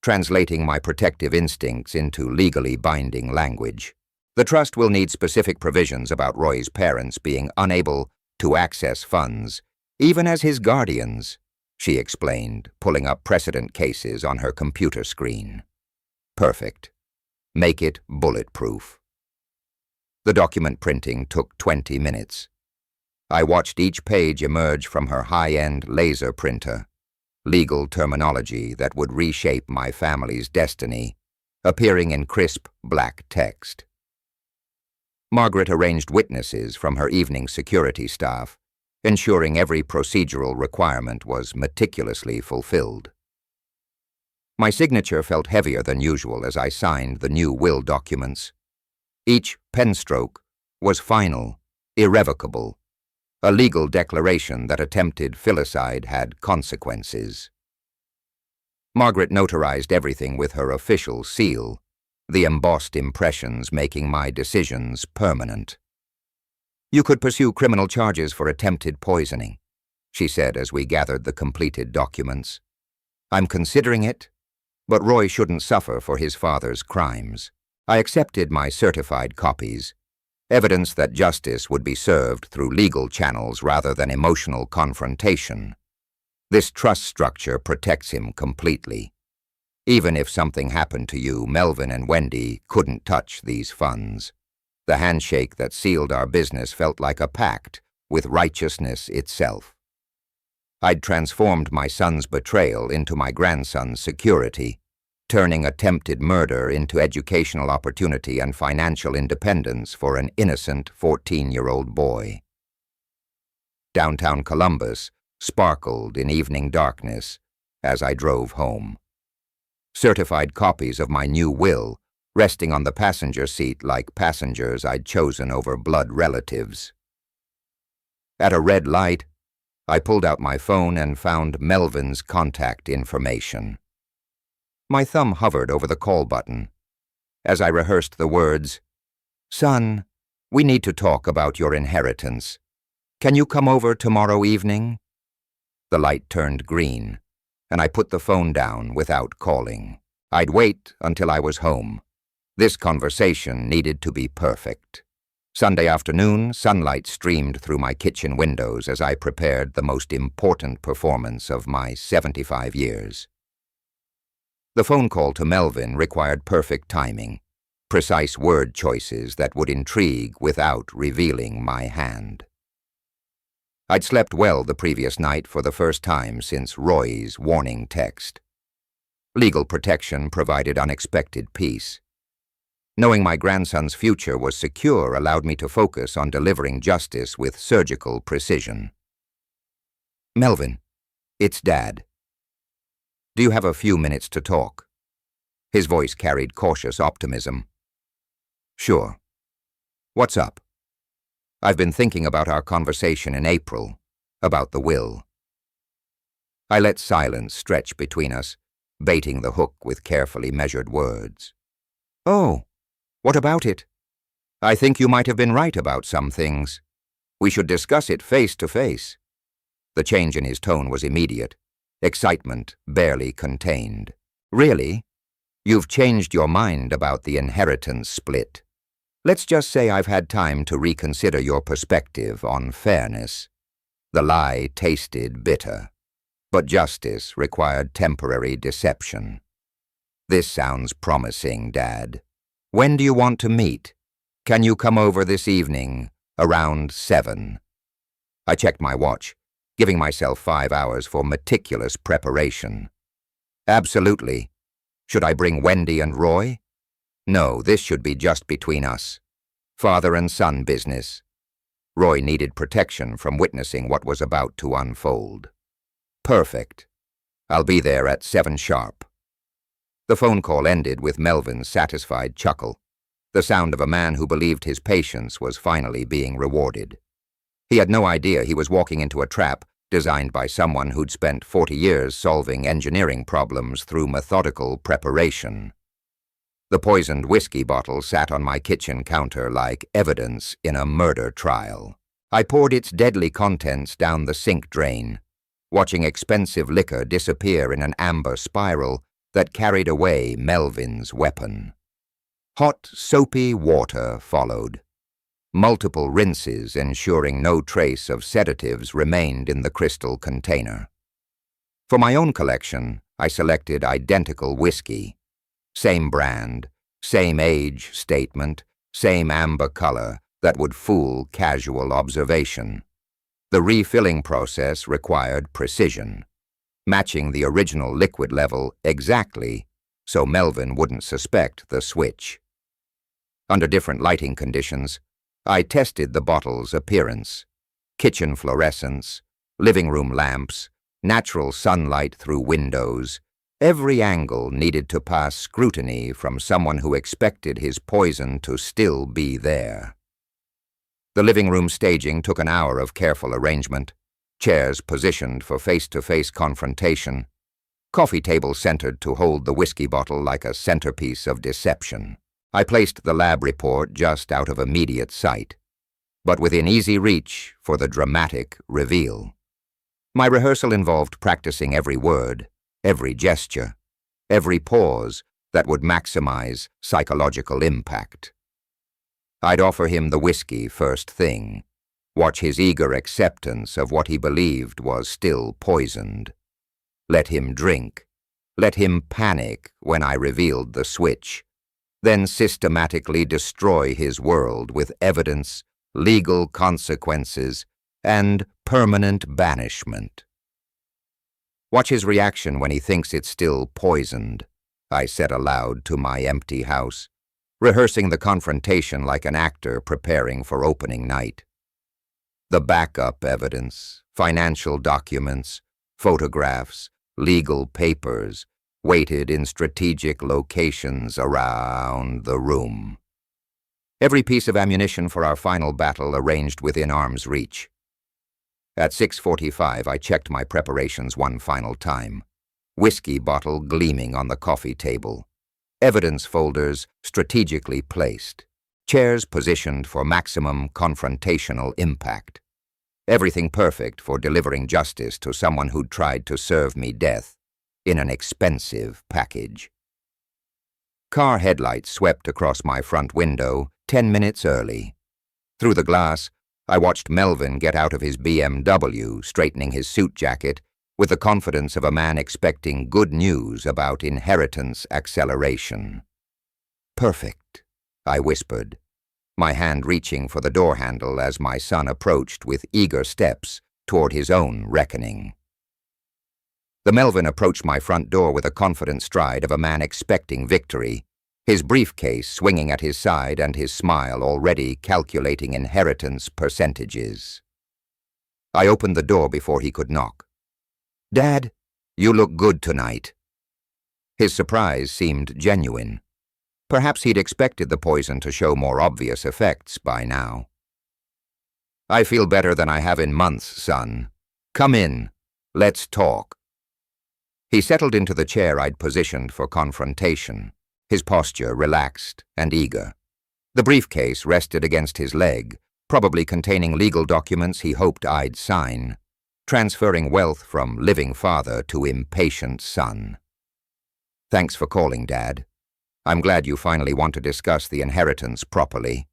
translating my protective instincts into legally binding language. The trust will need specific provisions about Roy's parents being unable to access funds, even as his guardians, she explained, pulling up precedent cases on her computer screen. Perfect. Make it bulletproof. The document printing took 20 minutes. I watched each page emerge from her high-end laser printer, legal terminology that would reshape my family's destiny, appearing in crisp black text. Margaret arranged witnesses from her evening security staff, ensuring every procedural requirement was meticulously fulfilled. My signature felt heavier than usual as I signed the new will documents. Each pen stroke was final, irrevocable, a legal declaration that attempted filicide had consequences. Margaret notarized everything with her official seal, the embossed impressions making my decisions permanent. "You could pursue criminal charges for attempted poisoning," she said as we gathered the completed documents. "I'm considering it, but Roy shouldn't suffer for his father's crimes." I accepted my certified copies, evidence that justice would be served through legal channels rather than emotional confrontation. This trust structure protects him completely. Even if something happened to you, Melvin and Wendy couldn't touch these funds. The handshake that sealed our business felt like a pact with righteousness itself. I'd transformed my son's betrayal into my grandson's security, turning attempted murder into educational opportunity and financial independence for an innocent 14-year-old boy. Downtown Columbus sparkled in evening darkness as I drove home. Certified copies of my new will resting on the passenger seat like passengers I'd chosen over blood relatives. At a red light, I pulled out my phone and found Melvin's contact information. My thumb hovered over the call button. As I rehearsed the words, "Son, we need to talk about your inheritance. Can you come over tomorrow evening?" The light turned green, and I put the phone down without calling. I'd wait until I was home. This conversation needed to be perfect. Sunday afternoon, sunlight streamed through my kitchen windows as I prepared the most important performance of my 75 years. The phone call to Melvin required perfect timing, precise word choices that would intrigue without revealing my hand. I'd slept well the previous night for the first time since Roy's warning text. Legal protection provided unexpected peace. Knowing my grandson's future was secure allowed me to focus on delivering justice with surgical precision. "Melvin, it's Dad. Do you have a few minutes to talk?" His voice carried cautious optimism. "Sure. What's up?" "I've been thinking about our conversation in April, about the will." I let silence stretch between us, baiting the hook with carefully measured words. "Oh, what about it?" "I think you might have been right about some things. We should discuss it face to face." The change in his tone was immediate, excitement barely contained. "Really? You've changed your mind about the inheritance split. Let's just say I've had time to reconsider your perspective on fairness." The lie tasted bitter, but justice required temporary deception. "This sounds promising, Dad. When do you want to meet? Can you come over this evening, around 7? I checked my watch, giving myself 5 hours for meticulous preparation. "Absolutely. Should I bring Wendy and Roy?" "No, this should be just between us. Father and son business." Roy needed protection from witnessing what was about to unfold. "Perfect. I'll be there at 7 sharp." The phone call ended with Melvin's satisfied chuckle, the sound of a man who believed his patience was finally being rewarded. He had no idea he was walking into a trap designed by someone who'd spent 40 years solving engineering problems through methodical preparation. The poisoned whiskey bottle sat on my kitchen counter like evidence in a murder trial. I poured its deadly contents down the sink drain, watching expensive liquor disappear in an amber spiral that carried away Melvin's weapon. Hot, soapy water followed. Multiple rinses ensuring no trace of sedatives remained in the crystal container. For my own collection, I selected identical whiskey. Same brand, same age statement, same amber color that would fool casual observation. The refilling process required precision, matching the original liquid level exactly so Melvin wouldn't suspect the switch. Under different lighting conditions, I tested the bottle's appearance: kitchen fluorescence, living room lamps, natural sunlight through windows. Every angle needed to pass scrutiny from someone who expected his poison to still be there. The living room staging took an hour of careful arrangement, chairs positioned for face-to-face confrontation, coffee table centered to hold the whiskey bottle like a centerpiece of deception. I placed the lab report just out of immediate sight, but within easy reach for the dramatic reveal. My rehearsal involved practicing every word, every gesture, every pause that would maximize psychological impact. I'd offer him the whiskey first thing, watch his eager acceptance of what he believed was still poisoned. Let him drink, let him panic when I revealed the switch, then systematically destroy his world with evidence, legal consequences, and permanent banishment. Watch his reaction when he thinks it's still poisoned, I said aloud to my empty house, rehearsing the confrontation like an actor preparing for opening night. The backup evidence, financial documents, photographs, legal papers, waited in strategic locations around the room. Every piece of ammunition for our final battle arranged within arm's reach. At 6:45, I checked my preparations one final time. Whiskey bottle gleaming on the coffee table. Evidence folders strategically placed. Chairs positioned for maximum confrontational impact. Everything perfect for delivering justice to someone who'd tried to serve me death in an expensive package. Car headlights swept across my front window 10 minutes early. Through the glass, I watched Melvin get out of his BMW, straightening his suit jacket with the confidence of a man expecting good news about inheritance acceleration. "Perfect," I whispered, my hand reaching for the door handle as my son approached with eager steps toward his own reckoning. The Melvin approached my front door with a confident stride of a man expecting victory, his briefcase swinging at his side and his smile already calculating inheritance percentages. I opened the door before he could knock. "Dad, you look good tonight." His surprise seemed genuine. Perhaps he'd expected the poison to show more obvious effects by now. "I feel better than I have in months, son. Come in. Let's talk." He settled into the chair I'd positioned for confrontation, his posture relaxed and eager. The briefcase rested against his leg, probably containing legal documents he hoped I'd sign, transferring wealth from living father to impatient son. "Thanks for calling, Dad. I'm glad you finally want to discuss the inheritance properly."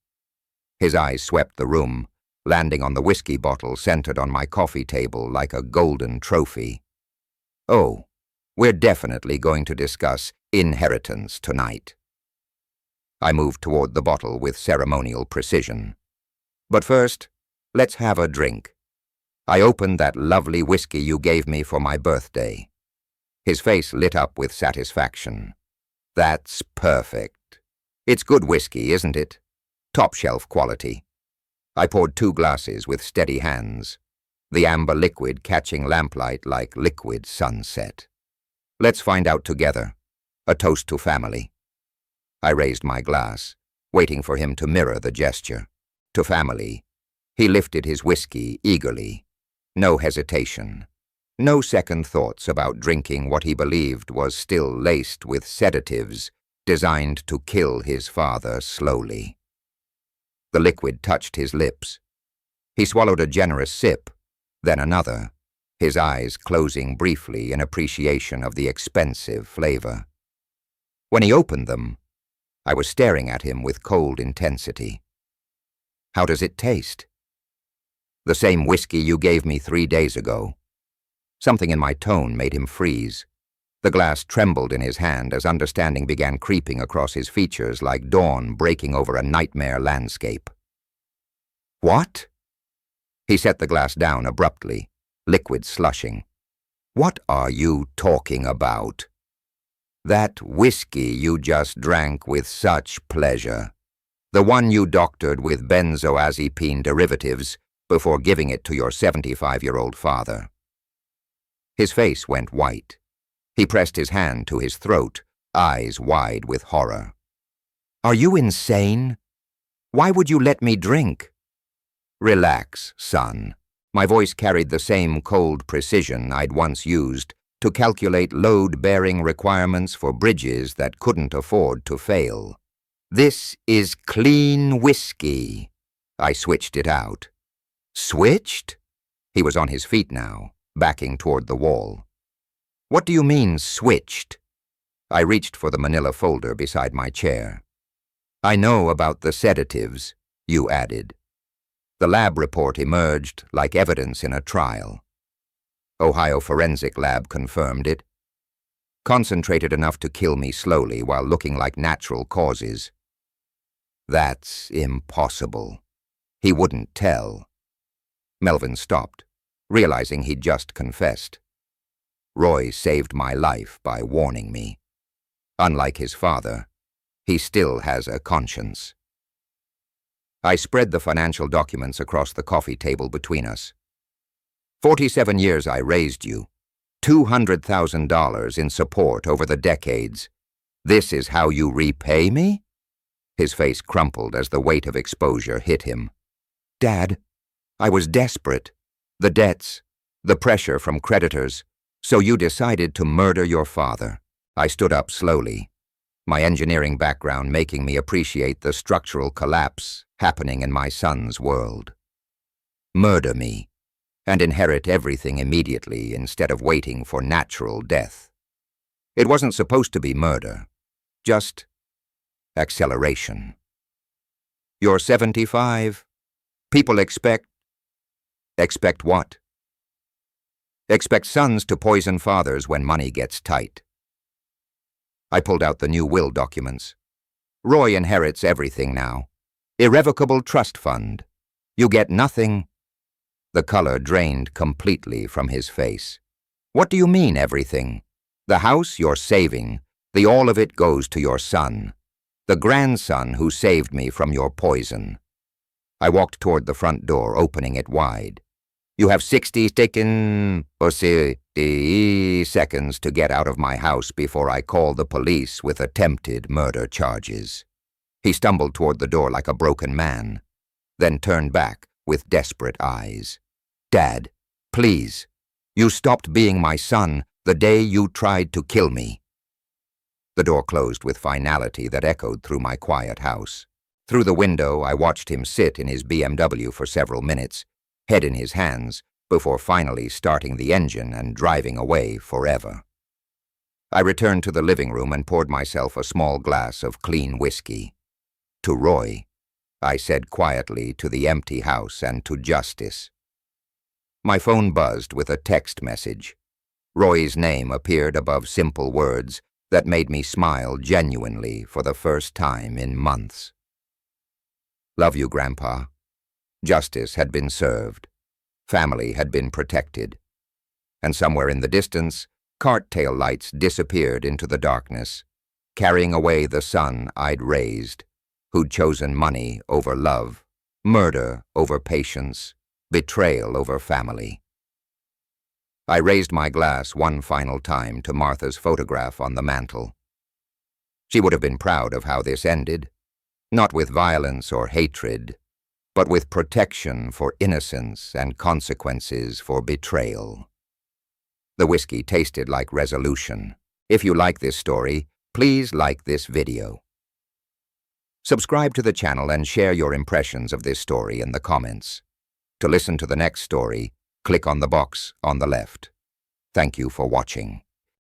His eyes swept the room, landing on the whiskey bottle centered on my coffee table like a golden trophy. "Oh, we're definitely going to discuss inheritance tonight." I moved toward the bottle with ceremonial precision. "But first, let's have a drink. I opened that lovely whiskey you gave me for my birthday." His face lit up with satisfaction. "That's perfect. It's good whiskey, isn't it? Top-shelf quality." I poured 2 glasses with steady hands, the amber liquid catching lamplight like liquid sunset. "Let's find out together. A toast to family." I raised my glass, waiting for him to mirror the gesture. To family. He lifted his whiskey eagerly. No hesitation. No second thoughts about drinking what he believed was still laced with sedatives designed to kill his father slowly. The liquid touched his lips. He swallowed a generous sip, then another, his eyes closing briefly in appreciation of the expensive flavor. When he opened them, I was staring at him with cold intensity. How does it taste? The same whiskey you gave me 3 days ago. Something in my tone made him freeze. The glass trembled in his hand as understanding began creeping across his features like dawn breaking over a nightmare landscape. What? He set the glass down abruptly, liquid slushing. What are you talking about? That whiskey you just drank with such pleasure. The one you doctored with benzoazepine derivatives before giving it to your 75-year-old father. His face went white. He pressed his hand to his throat, eyes wide with horror. Are you insane? Why would you let me drink? Relax, son. My voice carried the same cold precision I'd once used to calculate load-bearing requirements for bridges that couldn't afford to fail. This is clean whiskey. I switched it out. Switched? He was on his feet now, backing toward the wall. What do you mean, switched? I reached for the manila folder beside my chair. I know about the sedatives, you added. The lab report emerged like evidence in a trial. Ohio Forensic Lab confirmed it. Concentrated enough to kill me slowly while looking like natural causes. That's impossible. He wouldn't tell. Melvin stopped, realizing he'd just confessed. Roy saved my life by warning me. Unlike his father, he still has a conscience. I spread the financial documents across the coffee table between us. 47 years I raised you. $200,000 in support over the decades. This is how you repay me? His face crumpled as the weight of exposure hit him. Dad, I was desperate. The debts, the pressure from creditors. So you decided to murder your father. I stood up slowly, my engineering background making me appreciate the structural collapse happening in my son's world. Murder me, and inherit everything immediately instead of waiting for natural death. It wasn't supposed to be murder, just acceleration. You're 75. People expect what? Expect sons to poison fathers when money gets tight. I pulled out the new will documents. Roy inherits everything now. Irrevocable trust fund. You get nothing. The color drained completely from his face. What do you mean, everything? The house you're saving, the all of it goes to your son. The grandson who saved me from your poison. I walked toward the front door, opening it wide. You have 60 seconds to get out of my house before I call the police with attempted murder charges. He stumbled toward the door like a broken man, then turned back with desperate eyes. Dad, please. You stopped being my son the day you tried to kill me. The door closed with finality that echoed through my quiet house. Through the window, I watched him sit in his BMW for several minutes, head in his hands, before finally starting the engine and driving away forever. I returned to the living room and poured myself a small glass of clean whiskey. To Roy, I said quietly, to the empty house and to Justice. My phone buzzed with a text message. Roy's name appeared above simple words that made me smile genuinely for the first time in months. Love you, Grandpa. Justice had been served. Family had been protected. And somewhere in the distance, cart tail lights disappeared into the darkness, carrying away the son I'd raised, who'd chosen money over love, murder over patience, betrayal over family. I raised my glass one final time to Martha's photograph on the mantel. She would have been proud of how this ended, not with violence or hatred, but with protection for innocence and consequences for betrayal. The whiskey tasted like resolution. If you like this story, please like this video. Subscribe to the channel and share your impressions of this story in the comments. To listen to the next story, click on the box on the left. Thank you for watching.